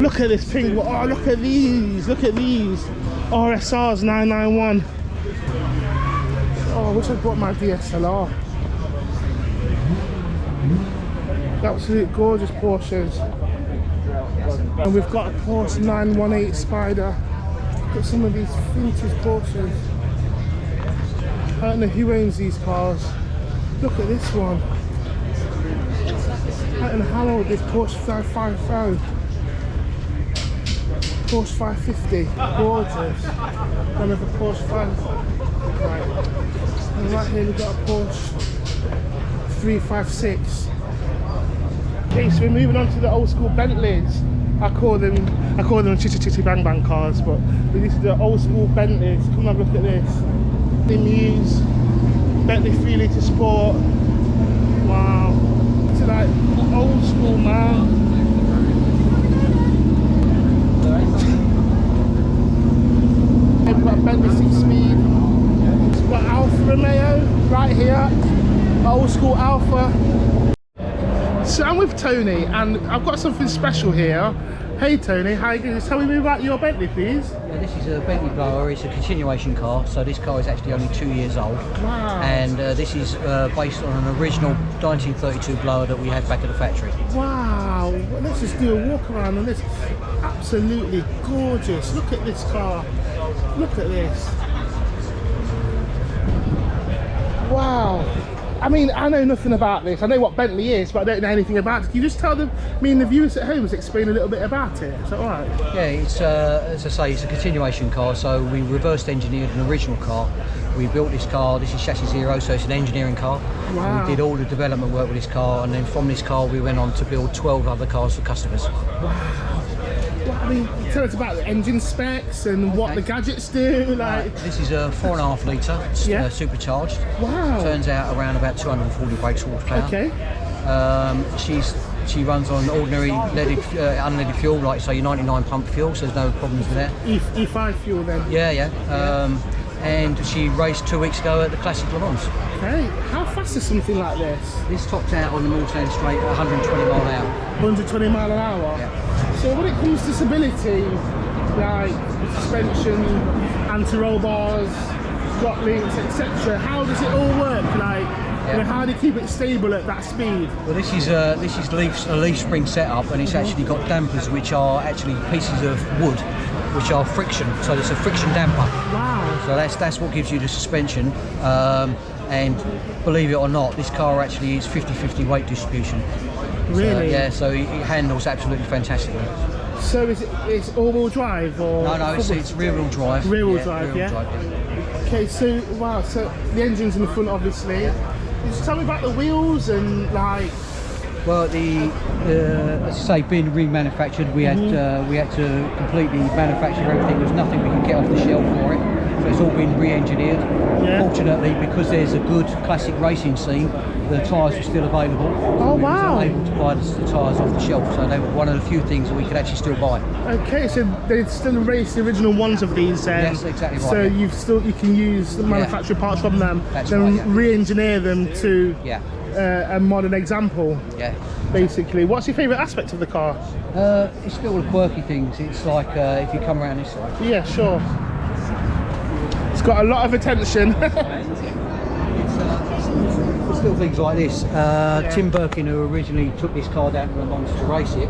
S1: Look at this pink. Oh, look at these. Look at these. RSRs 991. Oh, I wish I brought my DSLR. Absolute gorgeous Porsches. And we've got a Porsche 918 Spider. Look at some of these vintage Porsches. I don't know who owns these cars. Look at this one. I don't know how old this Porsche 550. Porsche 550. Gorgeous. Another Porsche 5. Right. And right here we've got a Porsche 356. Okay, so we're moving on to the old school Bentleys. I call them chitty chitty bang bang cars, but these are the old school Bentleys. Come and have a look at this. The Muse, Bentley 3 litre Sport. Wow, it's like old school, man. We've got a Bentley 6-speed. We've got Alfa Romeo right here, old school Alfa. So I'm with Tony and I've got something special here. Hey Tony, how are you doing? Tell me about your Bentley, please.
S9: Yeah, this is a Bentley blower. It's a continuation car, so this car is actually only 2 years old.
S1: Wow.
S9: And this is based on an original 1932 blower that we had back at the factory.
S1: Wow, well, let's just do a walk around on this. Absolutely gorgeous. Look at this car. Look at this. Wow. I mean, I know nothing about this. I know what Bentley is, but I don't know anything about it. Can you just tell me and the viewers at home, explain a little bit about it? Is that all right?
S9: Yeah, it's as I say, it's a continuation car. So we reversed engineered an original car. We built this car. This is chassis zero, so it's an engineering car.
S1: Wow.
S9: We did all the development work with this car, and then from this car we went on to build 12 other cars for customers.
S1: Wow. Well, I mean, tell us about the engine specs and what the gadgets do. Like,
S9: this is a 4.5 litre supercharged.
S1: Wow.
S9: Turns out around about 240 brake horsepower.
S1: Okay.
S9: She runs on ordinary unleaded fuel, like say your 99 pump fuel, so there's no problems with that.
S1: E5 fuel then?
S9: Yeah. And she raced 2 weeks ago at the Classic Le Mans.
S1: Okay, how fast is something like this?
S9: This topped out on the Moortown Straight at 120 mile an hour.
S1: 120 mile an hour?
S9: Yeah.
S1: So when it comes to stability, like suspension, anti-roll bars, drop links, etc., how does it all work? Like, you know, how do you keep it stable at that speed?
S9: Well, this is a leaf spring setup, and it's actually got dampers which are actually pieces of wood which are friction, so it's a friction damper.
S1: Wow.
S9: So that's what gives you the suspension, and believe it or not, this car actually is 50-50 weight distribution.
S1: Really?
S9: So it handles absolutely fantastically.
S1: So it's all-wheel drive or?
S9: No, it's rear-wheel drive.
S1: Rear-wheel drive, yeah. Okay, so wow, so the engine's in the front, obviously. Just tell me about the wheels and like.
S9: Well, as I say, being remanufactured, we had to completely manufacture everything. There's nothing we could get off the shelf for it, so it's all been re-engineered. Yeah. Fortunately, because there's a good classic racing scene, the tyres were still available.
S1: Oh wow!
S9: We were able to buy the tyres off the shelf, so they were one of the few things that we could actually still buy.
S1: Okay, so they still race the original ones of these.
S9: Yes, exactly right.
S1: So you can use the manufactured parts from them,
S9: That's
S1: then
S9: right,
S1: re-engineer them to.
S9: Yeah.
S1: A modern example.
S9: Yeah.
S1: Basically, what's your favourite aspect of the car?
S9: It's still the quirky things. It's like if you come around this side.
S1: Yeah, sure. It's got a lot of attention.
S9: It's still things like this. Tim Birkin, who originally took this car down to Le Mans to race it,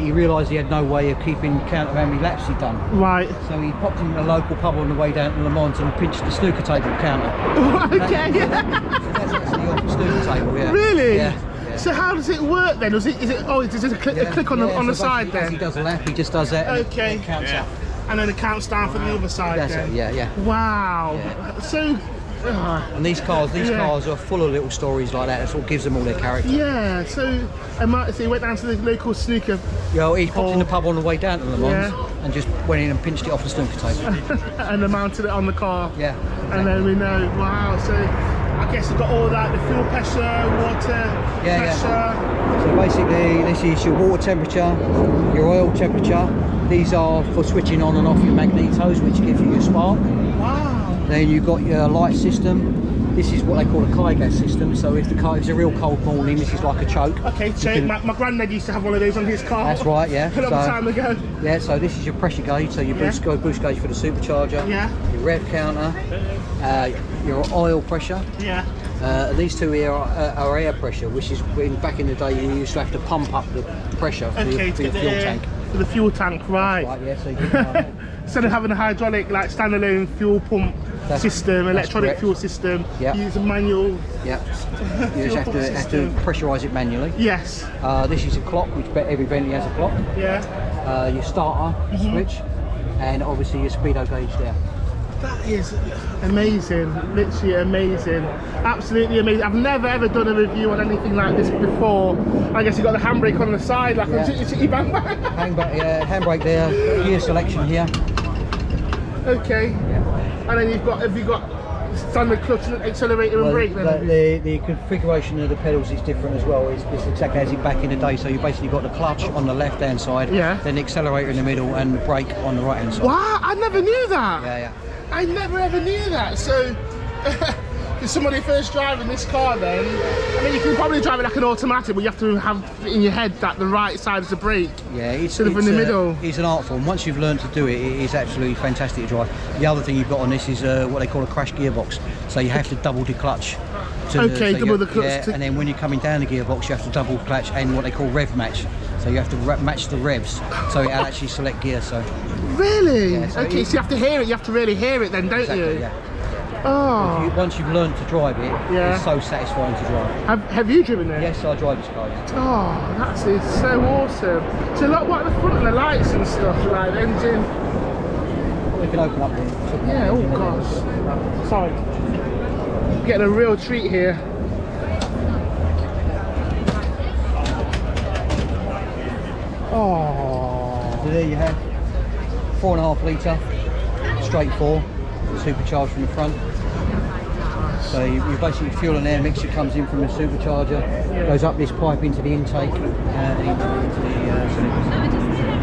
S9: he realised he had no way of keeping count of how many laps he'd done.
S1: Right.
S9: So he popped in a local pub on the way down to Le Mans and pinched the snooker table counter.
S1: Okay.
S9: That's actually off the snooker table, yeah.
S1: Really?
S9: Yeah.
S1: So how does it work then? Is it just a click on the side then?
S9: As he does a lap, he just does that.
S1: Okay.
S9: And it counts up.
S1: And then it counts down for the other side.
S9: That's
S1: then.
S9: it. Yeah.
S1: Wow.
S9: Yeah.
S1: So.
S9: And these cars are full of little stories like that. That's what gives them all their character.
S1: Yeah. So he went down to the local snooker.
S9: Yeah, he popped in the pub on the way down to Le Mans and just went in and pinched it off the snooker table.
S1: And then mounted it on the car.
S9: Yeah.
S1: And then we know. Wow. So I guess you've got all that: the fuel pressure, water pressure.
S9: Yeah. So basically, this is your water temperature, your oil temperature. These are for switching on and off your magnetos, which gives you your spark.
S1: Wow.
S9: Then you've got your light system. This is what they call a Kai gas system. So if it's a real cold morning, this is like a choke.
S1: Okay, so my granddad used to have one of those on his car.
S9: That's right, yeah.
S1: A long time ago.
S9: Yeah, so this is your pressure gauge. So your boost gauge for the supercharger.
S1: Yeah.
S9: Your rev counter. Your oil pressure.
S1: Yeah.
S9: These two here are air pressure, which is back in the day you used to have to pump up the pressure for your fuel tank.
S1: For the fuel tank, right.
S9: Right, yeah, so you can
S1: instead of having a hydraulic, like standalone fuel pump, system, electronic
S9: correct.
S1: fuel system.
S9: Yeah.
S1: You use a manual.
S9: Yeah. You just have to pressurise it manually.
S1: Yes.
S9: This is a clock, which every Bentley has a clock.
S1: Yeah.
S9: Your starter switch, and obviously your speedo gauge there.
S1: That is amazing, literally amazing, absolutely amazing. I've never ever done a review on anything like this before. I guess you got the handbrake on the side, like a chitty bang bang.
S9: Handbrake there, gear selection here.
S1: Okay.
S9: Yeah.
S1: And then have you got standard clutch, accelerator and brake then?
S9: The configuration of the pedals is different as well. It's exactly as it back in the day. So you basically got the clutch on the left hand side, then the accelerator in the middle, and the brake on the right hand side.
S1: Wow, I never knew that.
S9: Yeah.
S1: I never ever knew that. So, for somebody first driving this car then, I mean you can probably drive it like an automatic, but you have to have in your head that the right side is the brake.
S9: Yeah, it's
S1: in the middle.
S9: It's an art form. Once you've learned to do it, it is absolutely fantastic to drive. The other thing you've got on this is what they call a crash gearbox. So you have to double the clutch.
S1: Double the clutch.
S9: Yeah, and then when you're coming down the gearbox, you have to double clutch and what they call rev match. So you have to match the revs, so it'll actually select gear. So.
S1: Really?
S9: Yeah, so
S1: okay, so you have to hear it. You have to really hear it then, don't you?
S9: Yeah.
S1: Oh.
S9: Once you've learned to drive it, it's so satisfying to drive.
S1: Have you driven it?
S9: Yes, I drive this car. Yeah.
S1: Oh, that is so awesome. So like what the front and the lights and stuff, like the engine.
S9: We can open up here.
S1: Yeah. Oh gosh. Sorry. Getting a real treat here. Oh.
S9: So there you have 4.5 litre, straight 4, supercharged from the front. So you basically fuel and air mixture comes in from the supercharger, goes up this pipe into the intake, into the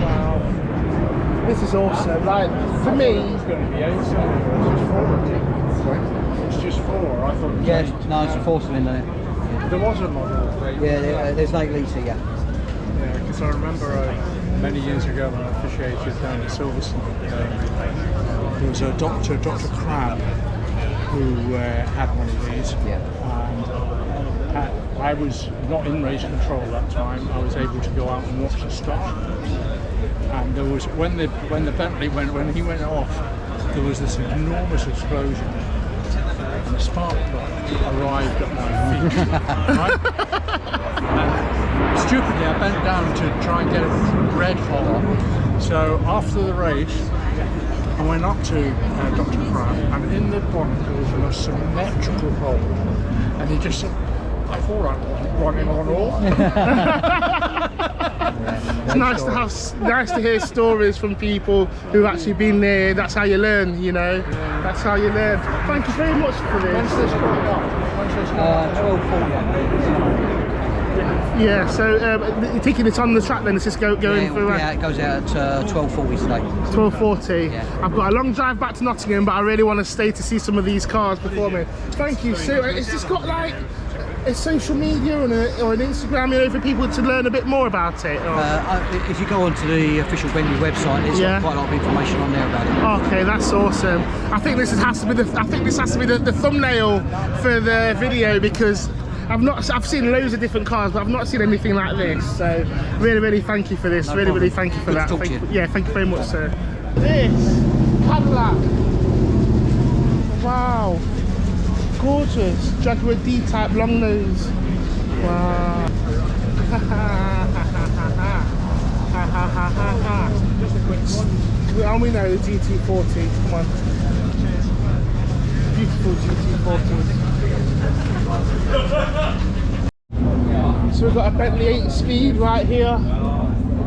S1: Wow. This is awesome. Like for me.
S9: Sorry?
S6: It's just 4. I thought.
S9: Yeah, no, it's a 4-cylinder. Yeah.
S6: There was a model.
S9: Yeah, there's an 8 litre, yeah.
S6: Yeah, because I remember many years ago when I officiated down at Silverstone, there was a Dr. Crab who had one of these.
S9: Yeah.
S6: And I was not in race control at that time. I was able to go out and watch the start. And there was when the Bentley when he went off, there was this enormous explosion. And the spark plug arrived at my feet. Right? And stupidly, I bent down to try and get it red hot. So after the race, I went up to Dr. Crab, and in the bonnet there was a symmetrical hole. And he just said, I thought I wasn't running on all.
S1: It's nice to hear stories from people who've actually been there. That's how you learn, you know. That's how you learn. Thank you very much for this.
S6: When's this coming up?
S9: 12.40.
S1: Yeah, so you're taking it on the track then, it's just going through.
S9: Yeah, it goes out at 12.40 today.
S1: 12.40.
S9: Yeah.
S1: I've got a long drive back to Nottingham, but I really want to stay to see some of these cars before me. Thank you. So it's just got like a social media or an Instagram, you know, for people to learn a bit more about it.
S9: If you go onto the official Bentley website, there's got quite a lot of information on there about it.
S1: Okay, that's awesome. I think this has to be the thumbnail for the video, because I've seen loads of different cars, but I've not seen anything like this. So really thank you for this. Really thank you for that. Thank you very much, sir. This Cadillac. Wow. Gorgeous. Jaguar D-type long nose. Wow. And we know the GT40. Come on. Beautiful GT40. So we've got a Bentley 8-speed right here.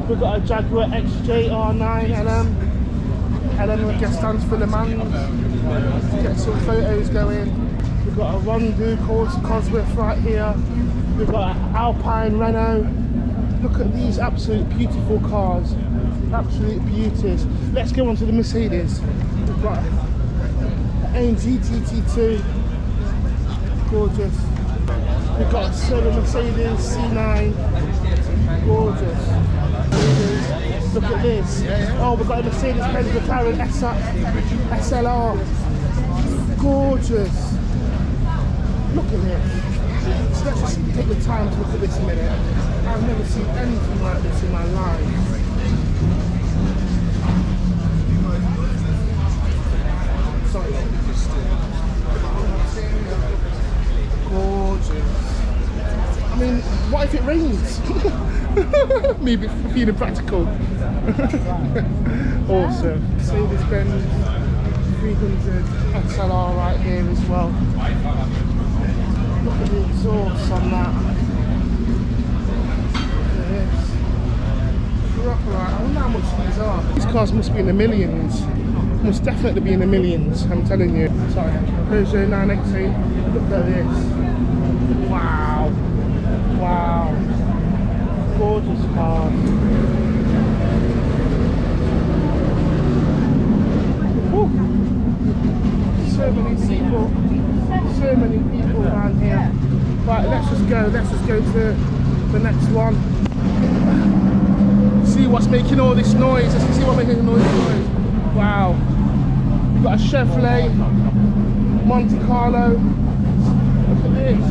S1: We've got a Jaguar XJ R9 LM. LM, I guess, stands for Le Mans. Get some photos going. We've got a Rondu Cosworth right here. We've got an Alpine Renault. Look at these absolute beautiful cars. Absolute beauties. Let's go on to the Mercedes. We've got an AMG GT2. Gorgeous. We've got a Solar Mercedes C9. Gorgeous. Look at this. Oh, we've got a Mercedes-Benz McLaren SLR. Gorgeous. Look at this. So let's just take the time to look at this a minute. I've never seen anything like this in my life. Sorry. Gorgeous. I mean, what if it rains? Me being practical. Awesome. Mercedes-Benz 300 XLR right here as well. Look at the exhaust on that. Look at this. Proper, I wonder how much these are. These cars must be in the millions. Must definitely be in the millions, I'm telling you. Sorry, Peugeot 9XA. Look at this. Wow. Wow. Gorgeous cars. Woo. So many people around here. Right, let's just go to the next one. See what's making all this noise. Let's see what's making all this noise. Wow. We've got a Chevrolet Monte Carlo. Look at this.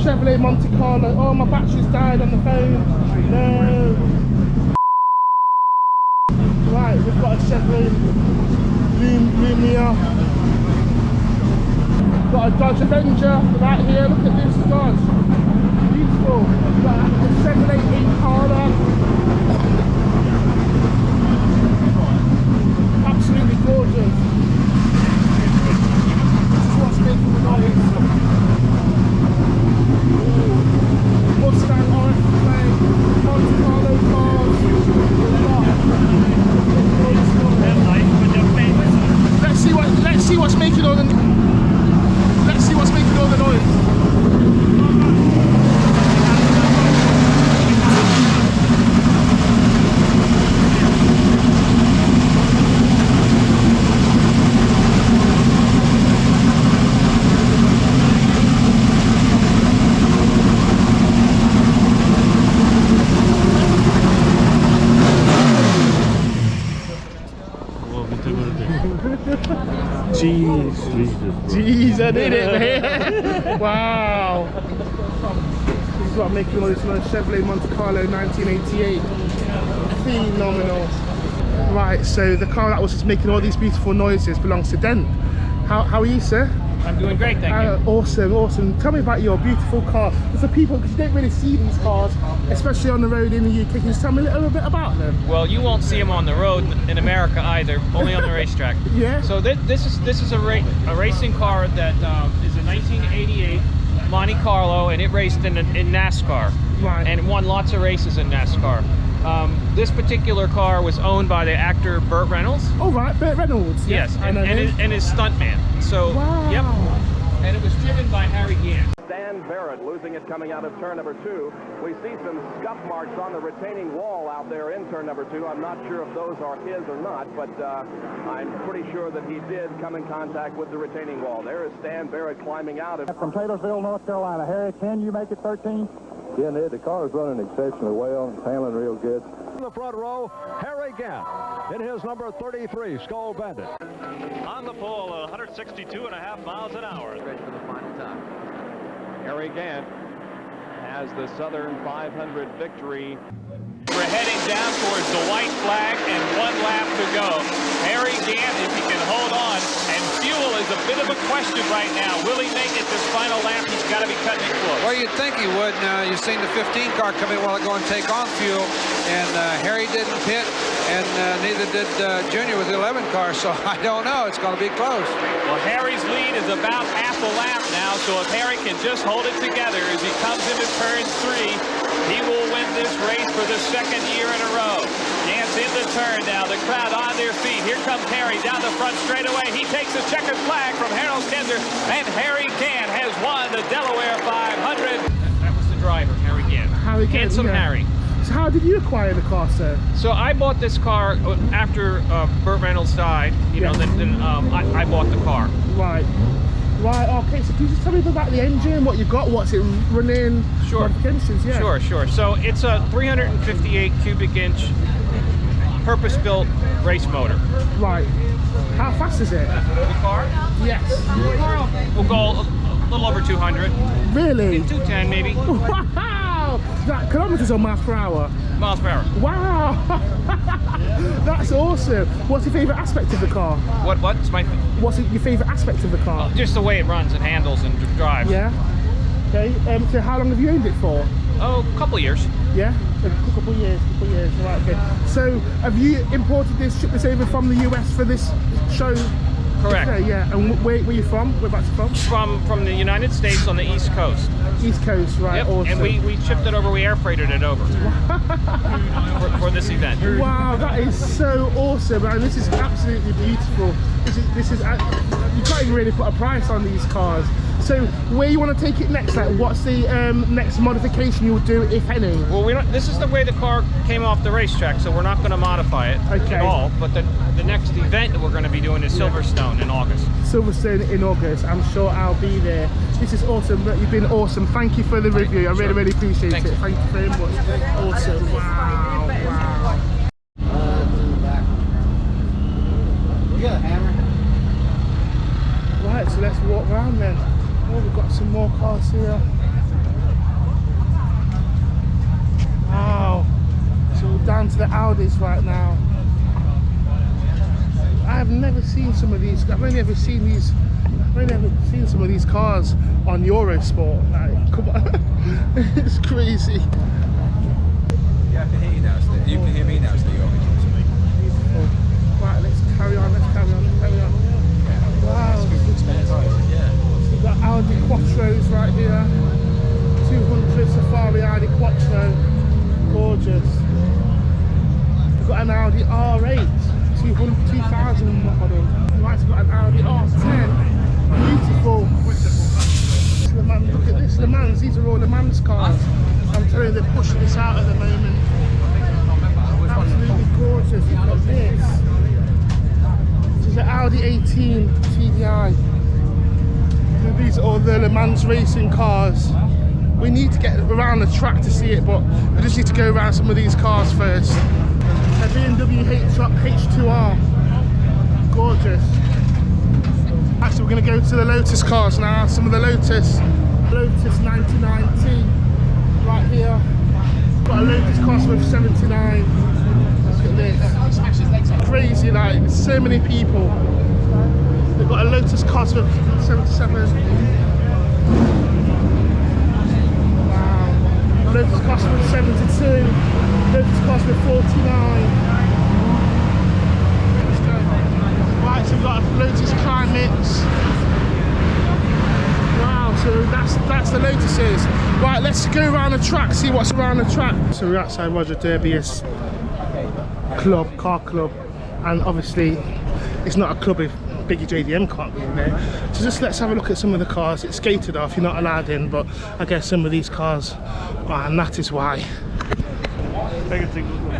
S1: Chevrolet Monte Carlo. Oh, my battery's died on the phone. No. Right, we've got a Chevrolet Lumia. Got a Dodge Avenger right here. Look at this Dodge. Beautiful. Got a Chevrolet Impala. Absolutely gorgeous. This is what's making the noise. Mustang RF play, Monte Carlo cars. Let's see what's making all the noise. Jeez, I did it, man. Wow. This is what I'm making all this noise. Chevrolet Monte Carlo 1988. Phenomenal. Right, so the car that was just making all these beautiful noises belongs to Dent. How are you, sir?
S10: I'm doing great, thank you.
S1: Awesome. Tell me about your beautiful car. Because the people, because you don't really see these cars, especially on the road in the UK. Can you just tell me a little bit about them?
S10: Well, you won't see them on the road in America either, only on the racetrack.
S1: Yeah.
S10: So this is a racing car that is a 1988 Monte Carlo, and it raced in NASCAR. Right. And it won lots of races in NASCAR. This particular car was owned by the actor Burt Reynolds.
S1: Oh right, Burt Reynolds.
S10: Yes, and his stuntman. So,
S1: wow.
S10: Yep. And it was driven by Harry Gann.
S11: Dan Barrett losing it coming out of turn number 2. We see some scuff marks on the retaining wall out there in turn number 2. I'm not sure if those are his or not, but I'm pretty sure that he did come in contact with the retaining wall. There is Dan Barrett climbing out of...
S12: From Taylorsville, North Carolina. Harry, can you make it 13?
S13: Yeah, Ned, the car is running exceptionally well. It's handling real good.
S14: In the front row, Harry Gann in his number 33 Skull Bandit.
S15: On the pole, 162.5 miles an hour.
S11: Ready for the final time. Harry Gann has the Southern 500 victory.
S15: We're heading down towards the white flag and one lap to go. Harry Gann, if he can hold on, and fuel is a bit of a question right now. Will he make it this final lap? He's got to be cutting it close.
S16: Well, you'd think he would. Now, you've seen the 15 car come in while going to take on fuel, and Harry didn't pit, and neither did Junior with the 11 car, so I don't know. It's going to be close.
S15: Well, Harry's lead is about half a lap now, so if Harry can just hold it together as he comes into turn 3, he will win this race for the second year in a row. Gann's in the turn now, the crowd on their feet. Here comes Harry down the front straightaway. He takes a checkered flag from Harold Kender, and Harry Gann has won the Delaware 500. That was the driver, Harry Gann.
S1: Harry Gann,
S15: Handsome Harry.
S1: So how did you acquire the car, sir?
S10: So I bought this car after Burt Reynolds died. Then I bought the car.
S1: Right. Right, okay, so can you just tell me about the engine, what you got, what's it running?
S10: Sure.
S1: Modifications, yeah.
S10: Sure. So it's a 358 cubic inch purpose-built race motor.
S1: Right. How fast is it?
S10: The car?
S1: Yes.
S10: The car will go a little over 200.
S1: Really?
S10: 210 maybe.
S1: Wow! Is that kilometers or miles per hour?
S10: miles per hour.
S1: Wow! That's awesome. What's your favourite aspect of the car?
S10: What's
S1: your favourite aspect of the car?
S10: Just the way it runs and handles and drives.
S1: Yeah. Okay. So how long have you owned it for?
S10: Oh, a couple of years.
S1: Yeah, a couple of years. Right, okay. So have you imported this, shipped this over from the US for this show?
S10: Correct.
S1: Okay, yeah. And where are you from? Whereabouts you from?
S10: From the United States on the East Coast.
S1: East Coast, right.
S10: Yep.
S1: Awesome.
S10: And we shipped it over, we air freighted it over for this event.
S1: Wow, that is so awesome, and this is absolutely beautiful. This is you can't even really put a price on these cars. So where you want to take it next? Like, what's the next modification you'll do, if any?
S10: Well, this is the way the car came off the racetrack, so we're not going to modify it at all. But the next event that we're going to be doing is Silverstone in August.
S1: Silverstone in August. I'm sure I'll be there. This is awesome. You've been awesome. Thank you for the review. I really appreciate it. Thank you very much. Awesome. Wow.
S17: You got a hammer?
S1: Right, so let's walk around then. Oh, we've got some more cars here. Wow. So we're down to the Audis right now. I've never seen some of these. I've only ever seen some of these cars on Eurosport. Like, come on. It's crazy.
S17: Yeah, I can hear you now, Steve. You can hear me now, Steve.
S1: Beautiful. Right, let's carry on. Wow.
S17: Yeah.
S1: We've got Audi Quattros right here. 200 Safari Audi Quattro. Gorgeous. We've got an Audi R8. 2000 model. Right, we've got an Audi R10. Beautiful. Look at this, Le Mans. These are all Le Mans cars. I'm telling you, they're pushing this out at the moment. Absolutely gorgeous. You've got this. This is the Audi 18 TDI. These are all the Le Mans racing cars. We need to get around the track to see it, but we just need to go around some of these cars first. A BMW H2R. Gorgeous. Actually, we're going to go to the Lotus cars now. Some of the Lotus 99T right here. Got a Lotus Cosworth 79. Look at this. Crazy, like, there's so many people. They've got a Lotus Cosworth 77. Wow. Lotus Cosworth 72. Lotus Cosworth 49. Right, so we've got a Lotus Climax. Wow, so that's the Lotuses. Right, let's go around the track, see what's around the track. So we're outside Roger Derby's car club, and obviously it's not a club if BiggieJDM can't be in there. So just let's have a look at some of the cars. It's gated off, you're not allowed in, but I guess some of these cars, and that is why.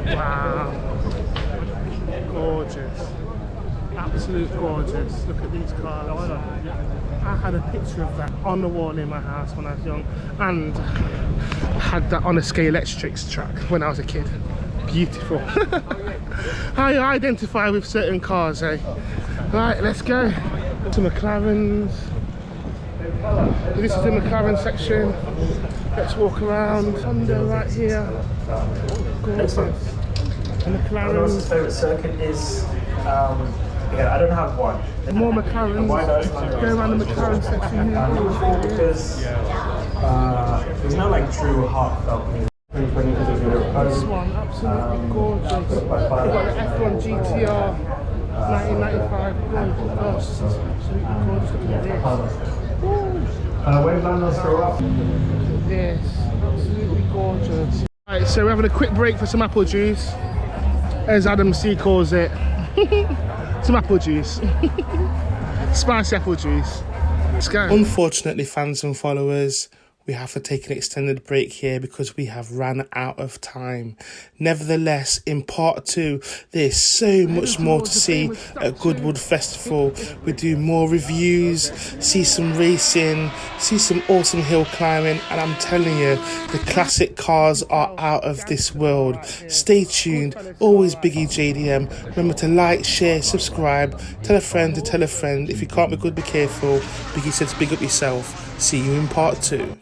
S1: Wow, gorgeous. Absolute gorgeous. Look at these cars. I had a picture of that on the wall in my house when I was young, and had that on a Scale Electrics track when I was a kid. Beautiful. How you identify with certain cars, eh? Right, let's go. Some McLarens. This is the McLaren section. Let's walk around. Honda right here. Gorgeous. McLaren.
S18: Favourite circuit is. Again, I don't have one.
S1: More McLarens. Go around the McLaren section here.
S18: Because there's no like true heartfelt music.
S1: This one, absolutely gorgeous. We've got the F1 GTR 1995. Gosh, this is absolutely gorgeous. Look at this.
S18: When London's grow up.
S1: Look at this. Absolutely gorgeous. Right, so we're having a quick break for some apple juice, as Adam C calls it. Some apple juice. Spicy apple juice. Let's go. Unfortunately, fans and followers, we have to take an extended break here because we have ran out of time. Nevertheless, in part 2, there's so much more to see at Goodwood Festival. We do more reviews, see some racing, see some awesome hill climbing, and I'm telling you, the classic cars are out of this world. Stay tuned, always BiggieJDM. Remember to like, share, subscribe, tell a friend to tell a friend. If you can't be good, be careful. Biggie says big up yourself. See you in part 2.